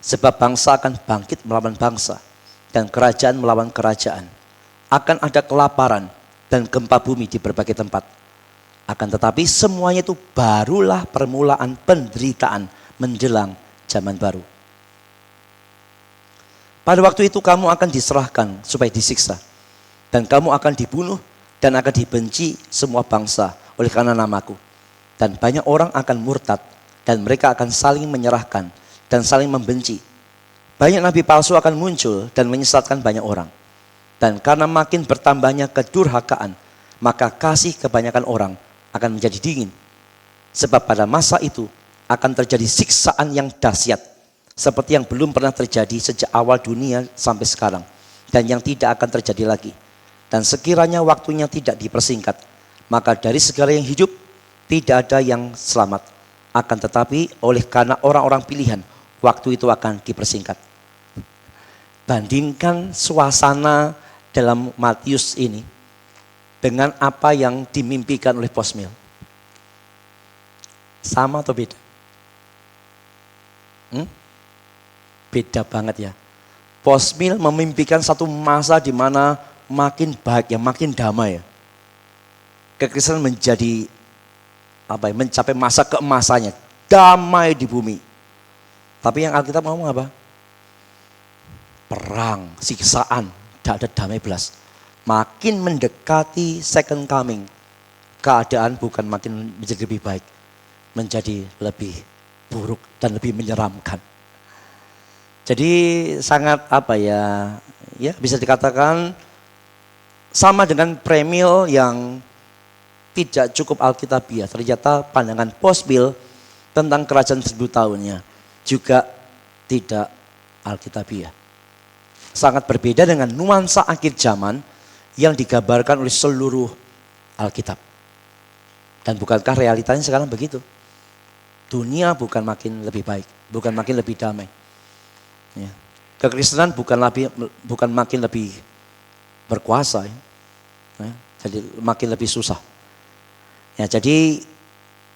Sebab bangsa akan bangkit melawan bangsa dan kerajaan melawan kerajaan. Akan ada kelaparan dan gempa bumi di berbagai tempat. Akan tetapi semuanya itu barulah permulaan penderitaan menjelang zaman baru. Pada waktu itu kamu akan diserahkan supaya disiksa. Dan kamu akan dibunuh dan akan dibenci semua bangsa oleh karena namaku. Dan banyak orang akan murtad dan mereka akan saling menyerahkan dan saling membenci. Banyak nabi palsu akan muncul dan menyesatkan banyak orang. Dan karena makin bertambahnya kedurhakaan, maka kasih kebanyakan orang akan menjadi dingin. Sebab pada masa itu akan terjadi siksaan yang dahsyat, seperti yang belum pernah terjadi sejak awal dunia sampai sekarang, dan yang tidak akan terjadi lagi. Dan sekiranya waktunya tidak dipersingkat, maka dari segala yang hidup tidak ada yang selamat. Akan tetapi oleh karena orang-orang pilihan, waktu itu akan dipersingkat. Bandingkan suasana dalam Matius ini dengan apa yang dimimpikan oleh Postmill. Sama atau beda? Beda banget ya. Postmill memimpikan satu masa di mana makin bahagia, makin damai. Kekristenan menjadi mencapai masa keemasannya, damai di bumi. Tapi yang Alkitab ngomong apa? Perang, siksaan, tidak ada damai belas. Makin mendekati second coming, keadaan bukan makin menjadi lebih baik, menjadi lebih buruk dan lebih menyeramkan. Jadi sangat ya bisa dikatakan sama dengan premil yang tidak cukup alkitabiah. Ternyata pandangan postmil tentang kerajaan 1000 tahunnya juga tidak alkitabiah. Sangat berbeda dengan nuansa akhir zaman yang digambarkan oleh seluruh Alkitab. Dan bukankah realitanya sekarang begitu? Dunia bukan makin lebih baik, bukan makin lebih damai. Ya. Kekristenan bukan makin lebih berkuasa, ya. Jadi makin lebih susah. Ya, jadi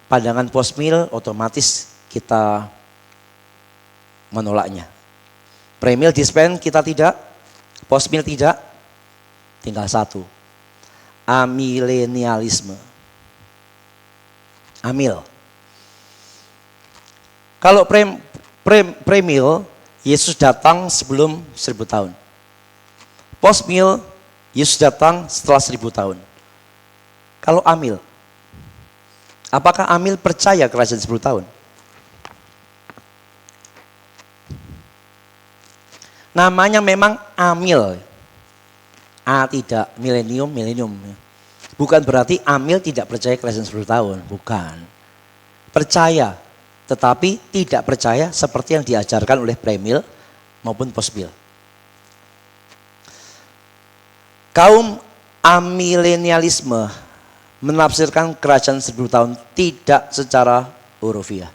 pandangan postmil otomatis kita menolaknya. Premil dispen kita tidak, postmil tidak, tinggal satu, amilenialisme. Amil. Kalau premil, Yesus datang sebelum 1000 tahun. Postmil, Yesus datang setelah 1000 tahun. Kalau amil, apakah amil percaya kerajaan 10 tahun? Namanya memang amil. A tidak, milenium. Bukan berarti amil tidak percaya kerajaan 10 tahun. Bukan. Percaya, tetapi tidak percaya seperti yang diajarkan oleh premil maupun postmil. Kaum amilenialisme menafsirkan kerajaan 1000 tahun tidak secara hurufiah.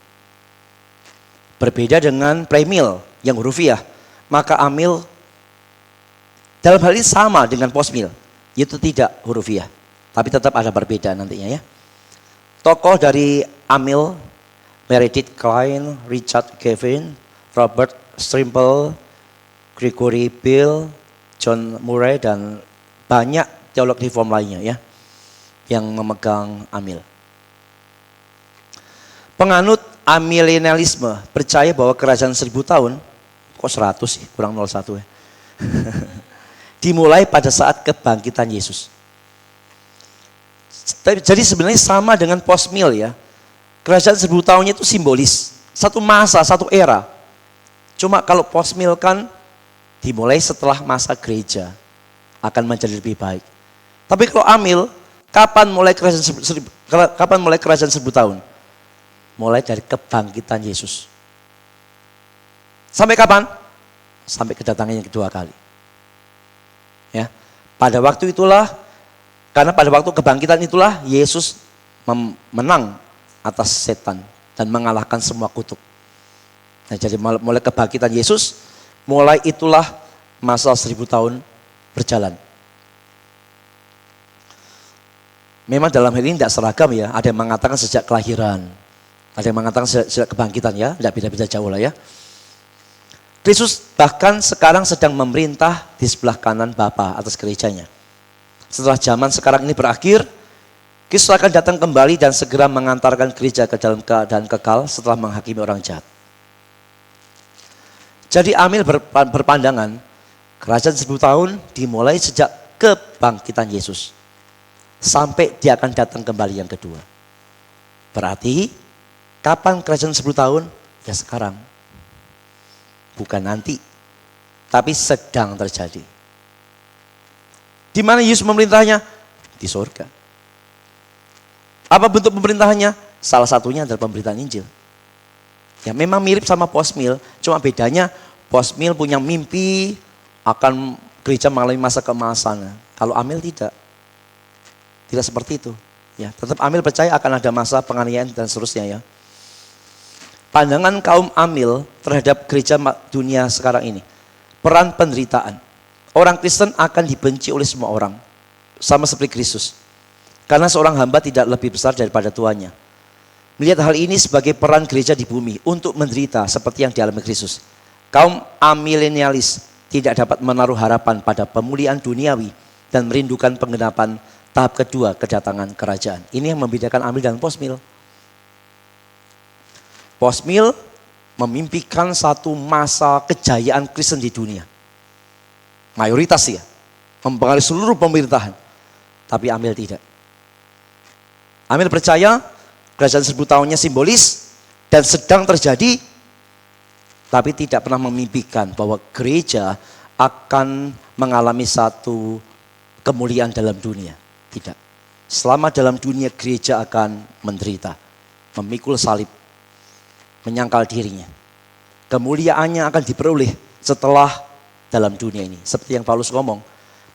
Berbeda dengan premil yang hurufiah. Maka amil dalam hal ini sama dengan postmil, yaitu tidak hurufiah. Tapi tetap ada perbedaan nantinya ya. Tokoh dari amil, Meredith Kline, Richard Gavin, Robert Strimple, Gregory Bill, John Murray, dan banyak teolog reform lainnya ya, yang memegang amil. Penganut amilenialisme percaya bahwa kerajaan 1000 tahun, kok 100 sih, kurang 01 ya. Dimulai pada saat kebangkitan Yesus. Jadi sebenarnya sama dengan postmil ya. Kerajaan 1000 tahunnya itu simbolis. Satu masa, satu era. Cuma kalau postmil kan dimulai setelah masa gereja. Akan menjadi lebih baik. Tapi kalau amil, kapan mulai kerajaan 1000 tahun? Mulai dari kebangkitan Yesus. Sampai kapan? Sampai kedatangan yang kedua kali. Ya, pada waktu itulah, karena pada waktu kebangkitan itulah Yesus menang atas setan dan mengalahkan semua kutuk. Nah, jadi mulai kebangkitan Yesus, mulai itulah masa 1000 tahun berjalan. Memang dalam hal ini tidak seragam ya, ada yang mengatakan sejak kelahiran, ada yang mengatakan sejak kebangkitan ya, tidak beda-beda jauh lah ya. Kristus bahkan sekarang sedang memerintah di sebelah kanan Bapa atas gerejanya. Setelah zaman sekarang ini berakhir, Kristus akan datang kembali dan segera mengantarkan gereja ke dalam keadaan kekal setelah menghakimi orang jahat. Jadi amil berpandangan, kerajaan 1000 tahun dimulai sejak kebangkitan Yesus. Sampai dia akan datang kembali yang kedua. Berarti, kapan kerajaan 10 tahun? Ya sekarang. Bukan nanti, tapi sedang terjadi. Di mana Yesus memerintahnya? Di surga. Apa bentuk pemerintahannya? Salah satunya adalah pemberitaan Injil. Ya memang mirip sama postmil, cuma bedanya postmil punya mimpi akan gereja mengalami masa keemasan. Kalau amil tidak. Tidak seperti itu. Ya, tetap amil percaya akan ada masa penganiayaan dan seterusnya ya. Pandangan kaum amil terhadap gereja dunia sekarang ini. Peran penderitaan. Orang Kristen akan dibenci oleh semua orang. Sama seperti Kristus. Karena seorang hamba tidak lebih besar daripada tuannya. Melihat hal ini sebagai peran gereja di bumi untuk menderita seperti yang dialami Kristus. Kaum amilenialis tidak dapat menaruh harapan pada pemulihan duniawi dan merindukan penggenapan tahap kedua kedatangan kerajaan. Ini yang membedakan amil dan postmil. Post-mill memimpikan satu masa kejayaan Kristen di dunia. Mayoritas ya, mempengaruhi seluruh pemerintahan. Tapi Amil tidak. Amil percaya kerajaan 1000 tahunnya simbolis dan sedang terjadi, tapi tidak pernah memimpikan bahwa gereja akan mengalami satu kemuliaan dalam dunia. Tidak. Selama dalam dunia gereja akan menderita, memikul salib, menyangkal dirinya. Kemuliaannya akan diperoleh setelah dalam dunia ini. Seperti yang Paulus ngomong,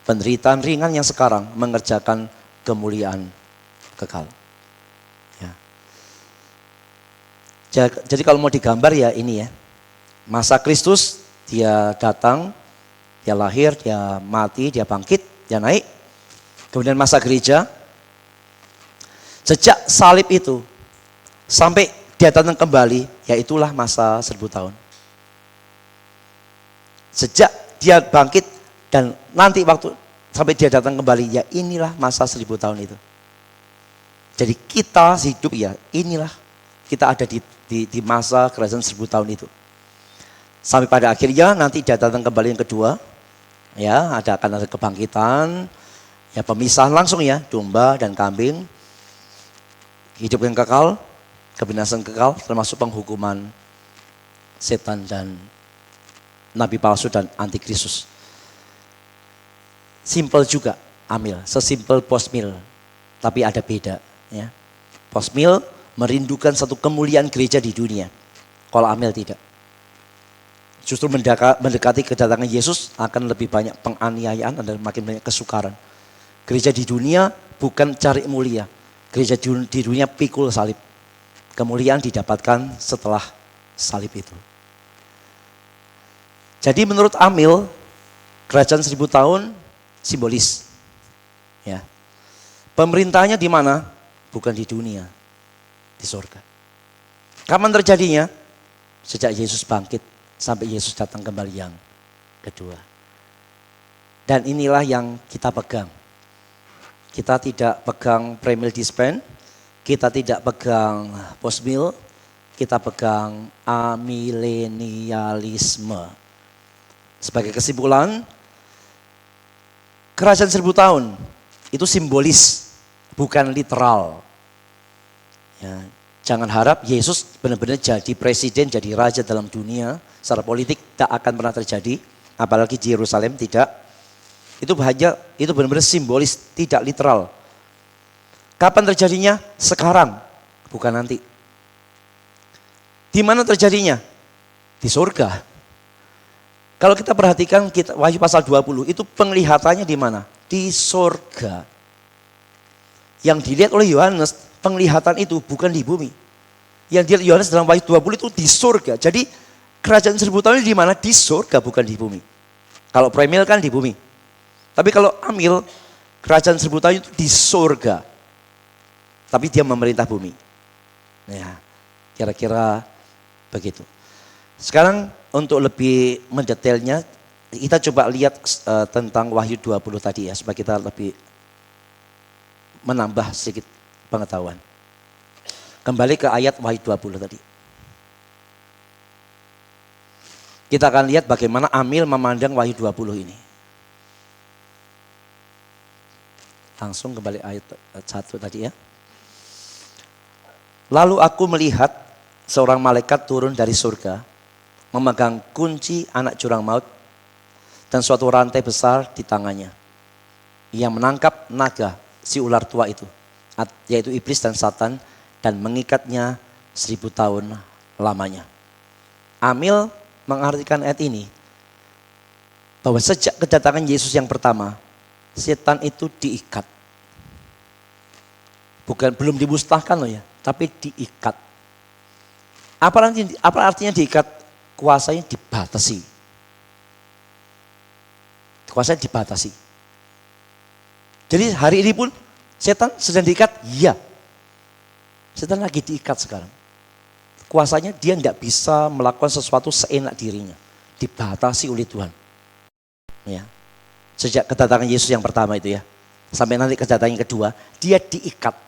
penderitaan ringan yang sekarang mengerjakan kemuliaan kekal. Ya. Jadi kalau mau digambar ya ini ya, masa Kristus, dia datang, dia lahir, dia mati, dia bangkit, dia naik. Kemudian masa gereja, sejak salib itu sampai dia datang kembali, ya itulah masa 1000 tahun. Sejak dia bangkit dan nanti waktu sampai dia datang kembali, ya inilah masa 1000 tahun itu. Jadi kita hidup ya inilah, kita ada di masa kerajaan 1000 tahun itu. Sampai pada akhirnya nanti dia datang kembali yang kedua, ya akan ada kebangkitan, ya pemisahan langsung ya, domba dan kambing, hidup yang kekal, kebinasan kekal, termasuk penghukuman setan dan nabi palsu dan antikristus. Simple juga Amil, sesimpel post-mill, tapi ada beda. Ya. Post-mill merindukan satu kemuliaan gereja di dunia, kalau Amil tidak. Justru mendekati kedatangan Yesus akan lebih banyak penganiayaan dan makin banyak kesukaran. Gereja di dunia bukan cari mulia, gereja di dunia pikul salib. Kemuliaan didapatkan setelah salib itu. Jadi menurut Amil, kerajaan 1000 tahun simbolis. Ya. Pemerintahnya di mana? Bukan di dunia, di surga. Kapan terjadinya? Sejak Yesus bangkit sampai Yesus datang kembali yang kedua. Dan inilah yang kita pegang. Kita tidak pegang premill dispen, kita tidak pegang post-mill, kita pegang amilenialisme. Sebagai kesimpulan, kerajaan 1000 tahun itu simbolis, bukan literal. Ya, jangan harap Yesus benar-benar jadi presiden, jadi raja dalam dunia. Secara politik tak akan pernah terjadi, apalagi di Yerusalem tidak. Itu benar-benar simbolis, tidak literal. Kapan terjadinya? Sekarang, bukan nanti. Di mana terjadinya? Di surga. Kalau kita perhatikan Wahyu pasal 20, itu penglihatannya di mana? Di surga. Yang dilihat oleh Yohanes, penglihatan itu bukan di bumi. Yang dilihat Yohanes dalam Wahyu 20 itu di surga. Jadi kerajaan 1000 tahun di mana? Di surga, bukan di bumi. Kalau premil kan di bumi. Tapi kalau Amil, kerajaan 1000 tahun itu di surga. Tapi dia memerintah bumi. Ya, kira-kira begitu. Sekarang untuk lebih mendetailnya, kita coba lihat tentang Wahyu 20 tadi ya, supaya kita lebih menambah sedikit pengetahuan. Kembali ke ayat Wahyu 20 tadi. Kita akan lihat bagaimana Amil memandang Wahyu 20 ini. Langsung kembali ayat 1 tadi ya. Lalu aku melihat seorang malaikat turun dari surga, memegang kunci anak jurang maut dan suatu rantai besar di tangannya. Ia menangkap naga, si ular tua itu, yaitu iblis dan Satan, dan mengikatnya 1000 tahun lamanya. Amil mengartikan ayat ini bahwa sejak kedatangan Yesus yang pertama, setan itu diikat. Belum dimusnahkan loh ya, tapi diikat. Apa artinya diikat? Kuasanya dibatasi. Kuasanya dibatasi. Jadi hari ini pun setan sedang diikat? Iya. Setan lagi diikat sekarang. Kuasanya dia tidak bisa melakukan sesuatu seenak dirinya. Dibatasi oleh Tuhan. Ya. Sejak kedatangan Yesus yang pertama itu ya. Sampai nanti kedatangan yang kedua, dia diikat.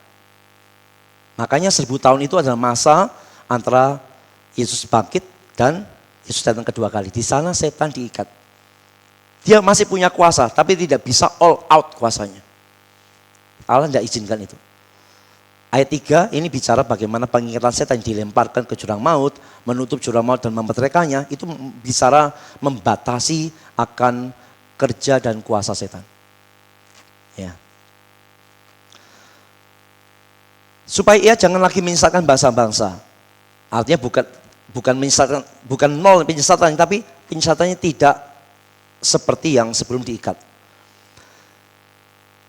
Makanya 1000 tahun itu adalah masa antara Yesus bangkit dan Yesus datang kedua kali. Di sana setan diikat. Dia masih punya kuasa, tapi tidak bisa all out kuasanya. Allah tidak izinkan itu. Ayat 3 ini bicara bagaimana pengikatan setan dilemparkan ke jurang maut, menutup jurang maut dan memeteraikannya. Itu bicara membatasi akan kerja dan kuasa setan. Ya. Supaya ia jangan lagi menyesatkan bangsa-bangsa. Artinya bukan menyesatkan, bukan nol penyesatannya, tapi penyesatannya tidak seperti yang sebelum diikat.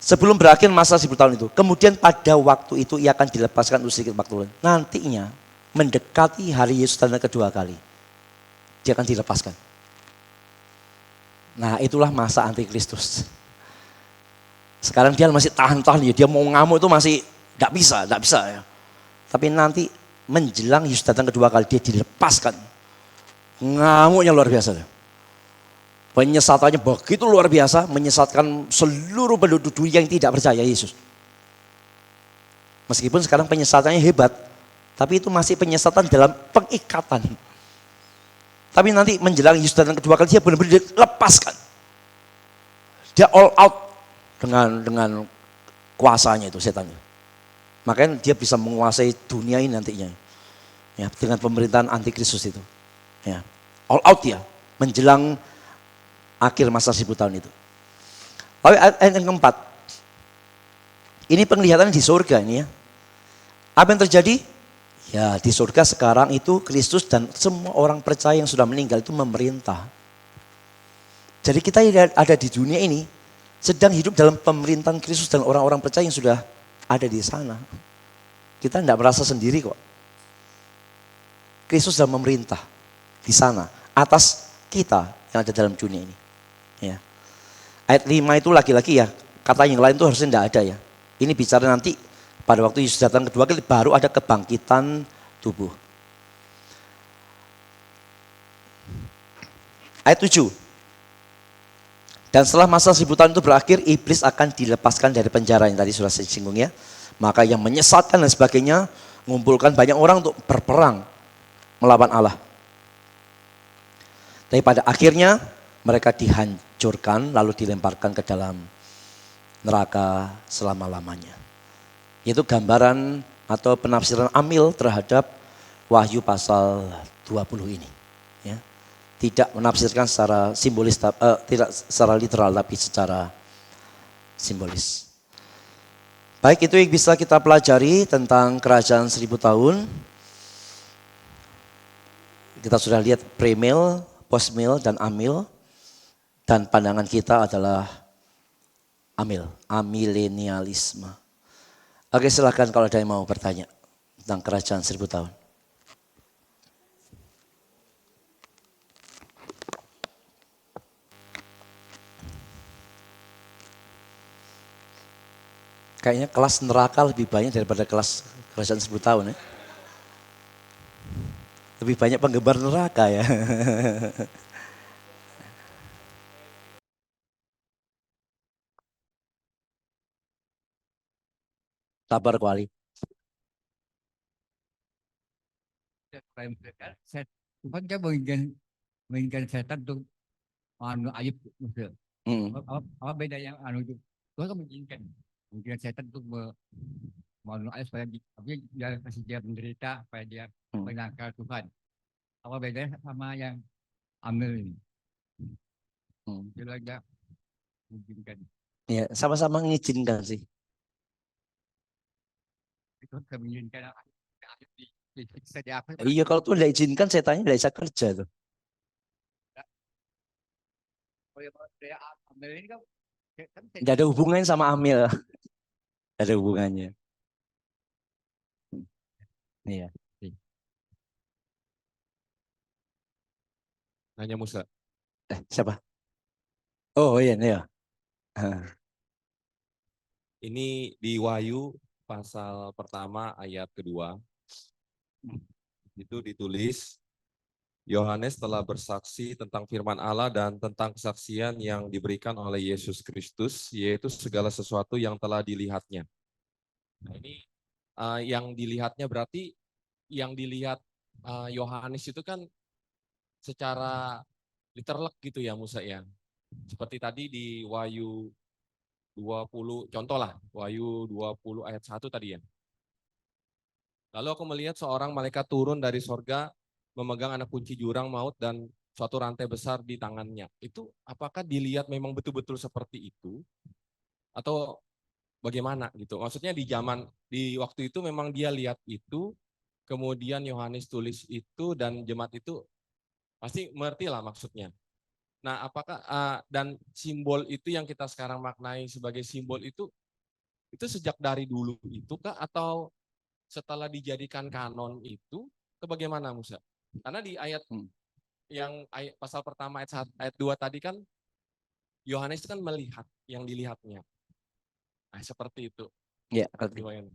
Sebelum berakhir masa 1000 tahun itu. Kemudian pada waktu itu ia akan dilepaskan untuk sedikit waktu. Nantinya mendekati hari Yesus datang kedua kali. Dia akan dilepaskan. Nah itulah masa antikristus. Sekarang dia masih tahan-tahan ya. Dia mau ngamuk itu masih tidak bisa ya. Tapi nanti menjelang Yesus datang kedua kali dia dilepaskan. Ngamuknya luar biasa. Penyesatannya begitu luar biasa, menyesatkan seluruh penduduk dunia yang tidak percaya Yesus. Meskipun sekarang penyesatannya hebat, tapi itu masih penyesatan dalam pengikatan. Tapi nanti menjelang Yesus datang kedua kali dia benar-benar dilepaskan. Dia all out dengan kuasanya itu setannya. Makanya dia bisa menguasai dunia ini nantinya. Ya, dengan pemerintahan antikristus itu. Ya, all out ya, menjelang akhir masa 1000 tahun itu. Lalu ayat yang keempat. Ini penglihatan di surga ini ya. Apa yang terjadi? Ya di surga sekarang itu Kristus dan semua orang percaya yang sudah meninggal itu memerintah. Jadi kita yang ada di dunia ini sedang hidup dalam pemerintahan Kristus dan orang-orang percaya yang sudah ada di sana. Kita tidak merasa sendiri kok. Kristus sedang memerintah di sana atas kita yang ada dalam dunia ini. Ya. Ayat 5 itu lagi-lagi ya, kata yang lain itu harusnya tidak ada ya. Ini bicara nanti pada waktu Yesus datang kedua kali baru ada kebangkitan tubuh. Ayat 7. Dan setelah masa 1000 tahun itu berakhir, iblis akan dilepaskan dari penjara yang tadi sudah saya singgung ya. Maka yang menyesatkan dan sebagainya, mengumpulkan banyak orang untuk berperang melawan Allah. Tapi pada akhirnya mereka dihancurkan lalu dilemparkan ke dalam neraka selama-lamanya. Itu gambaran atau penafsiran Amil terhadap Wahyu pasal 20 ini. Ya. Tidak menafsirkan secara simbolis, tidak secara literal tapi secara simbolis. Baik, itu yang bisa kita pelajari tentang kerajaan 1000 tahun. Kita sudah lihat premil, postmil, dan amil. Dan pandangan kita adalah amilenialisme. Oke, silakan kalau ada yang mau bertanya tentang kerajaan 1000 tahun. Kayaknya kelas neraka lebih banyak daripada kelas kerajaan 1000 tahun ya. Lebih banyak penggemar neraka ya. Sabar kuali. Tuhan kan menginginkan setan untuk Ayub Musa. Apa beda yang itu? Tuhan kan menginginkan setan untuk Ayub supaya dia kasih dia menderita supaya dia menangkal Tuhan. Apa bedanya sama yang Amil ini? Dia aja mengizinkan. Ya, sama-sama mengizinkan sih. Tuhan kan mengizinkan Iya, kalau Tuhan tidak izinkan setannya tidak bisa kerja tuh. Tidak ada hubungannya sama Amil. Tidak ada hubungannya. Iya. Nanya Musa. Siapa? Oh iya, iya. Ini di Wahyu pasal pertama ayat kedua. Itu ditulis, Yohanes telah bersaksi tentang firman Allah dan tentang kesaksian yang diberikan oleh Yesus Kristus, yaitu segala sesuatu yang telah dilihatnya. Nah ini yang dilihatnya berarti yang dilihat Yohanes itu kan secara literally gitu ya Musa ya. Seperti tadi di Wahyu 20, contoh lah, Wahyu 20 ayat 1 tadi ya. Lalu aku melihat seorang malaikat turun dari sorga, memegang anak kunci jurang maut dan suatu rantai besar di tangannya. Itu apakah dilihat memang betul-betul seperti itu? Atau bagaimana gitu? Maksudnya di waktu itu memang dia lihat itu, kemudian Yohanes tulis itu, dan jemaat itu pasti mengerti lah maksudnya. Nah, apakah dan simbol itu yang kita sekarang maknai sebagai simbol itu sejak dari dulu itu kah, atau setelah dijadikan kanon itu bagaimana Musa? Karena di ayat yang pasal pertama ayat 2 tadi kan Yohanes kan melihat yang dilihatnya. Nah, seperti itu. Ya, Gimana?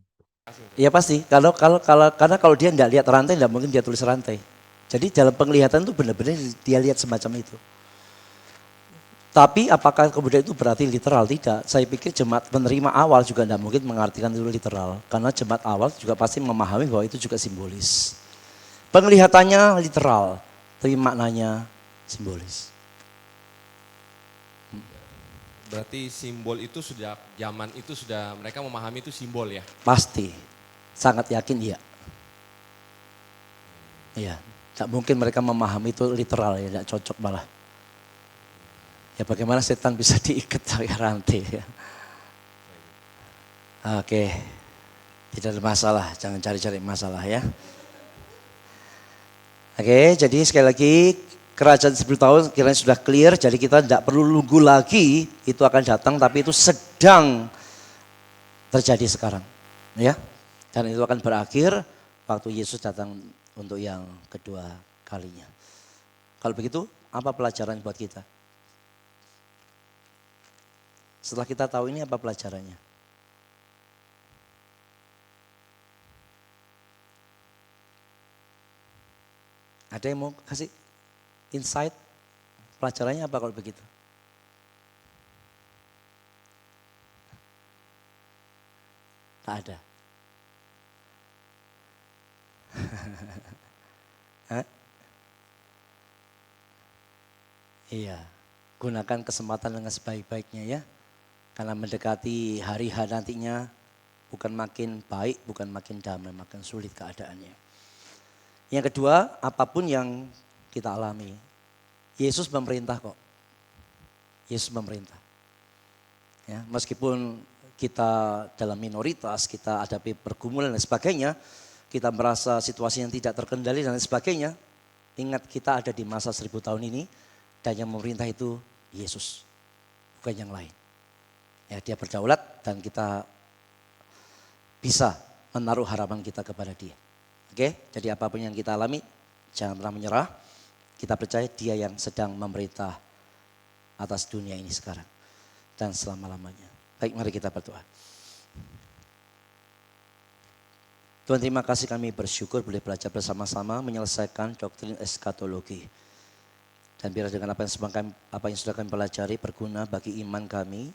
ya pasti. Karena kalau dia tidak lihat rantai, tidak mungkin dia tulis rantai. Jadi dalam penglihatan itu benar-benar dia lihat semacam itu. Tapi apakah kemudian itu berarti literal? Tidak. Saya pikir jemaat penerima awal juga tidak mungkin mengartikan itu literal. Karena jemaat awal juga pasti memahami bahwa itu juga simbolis. Penglihatannya literal, tapi maknanya simbolis. Berarti simbol itu sudah zaman itu sudah mereka memahami itu simbol ya? Pasti, sangat yakin iya. Iya, tak mungkin mereka memahami itu literal ya, tidak cocok malah. Ya bagaimana setan bisa diikat pakai rantai ya. Oke, tidak ada masalah, jangan cari-cari masalah ya. Oke, jadi sekali lagi kerajaan 10 tahun kiranya sudah clear, jadi kita tidak perlu nunggu lagi itu akan datang, tapi itu sedang terjadi sekarang. Ya, dan itu akan berakhir waktu Yesus datang untuk yang kedua kalinya. Kalau begitu, apa pelajaran buat kita? Setelah kita tahu ini, apa pelajarannya? Ada yang mau kasih insight? Pelajarannya apa kalau begitu? Tak ada. Iya, gunakan kesempatan dengan sebaik-baiknya ya. Karena mendekati hari H nantinya bukan makin baik, bukan makin damai, makin sulit keadaannya. Yang kedua, apapun yang kita alami, Yesus memerintah kok. Yesus memerintah. Ya, meskipun kita dalam minoritas, kita hadapi pergumulan dan sebagainya, kita merasa situasi yang tidak terkendali dan sebagainya, ingat kita ada di masa 1000 tahun ini, dan yang memerintah itu Yesus, bukan yang lain. Ya, dia berdaulat dan kita bisa menaruh harapan kita kepada dia. Oke, jadi apapun yang kita alami, jangan pernah menyerah. Kita percaya dia yang sedang memerintah atas dunia ini sekarang dan selama-lamanya. Baik, mari kita berdoa. Tuhan, terima kasih, kami bersyukur boleh belajar bersama-sama menyelesaikan doktrin eskatologi. Dan biar dengan apa yang sudah kami pelajari berguna bagi iman kami,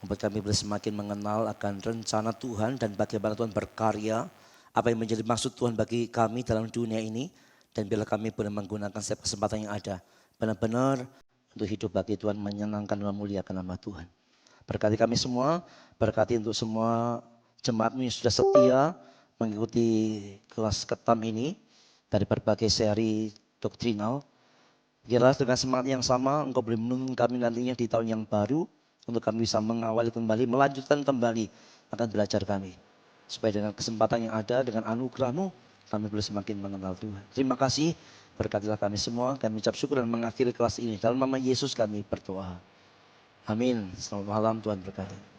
membuat kami boleh semakin mengenal akan rencana Tuhan dan bagaimana Tuhan berkarya, apa yang menjadi maksud Tuhan bagi kami dalam dunia ini, dan bila kami boleh menggunakan setiap kesempatan yang ada, benar-benar untuk hidup bagi Tuhan, menyenangkan dan memuliakan nama Tuhan. Berkati kami semua, berkati untuk semua jemaat-Mu yang sudah setia mengikuti kelas ketam ini dari berbagai seri doktrinal. Biarlah dengan semangat yang sama Engkau boleh menuntun kami nantinya di tahun yang baru, untuk kami bisa mengawali kembali, melanjutkan kembali akan belajar kami. Supaya dengan kesempatan yang ada, dengan anugerah-Mu, kami boleh semakin mengenal Tuhan. Terima kasih, berkatilah kami semua. Kami ucap syukur dan mengakhiri kelas ini. Dalam nama Yesus kami berdoa. Amin. Selamat malam, Tuhan berkati.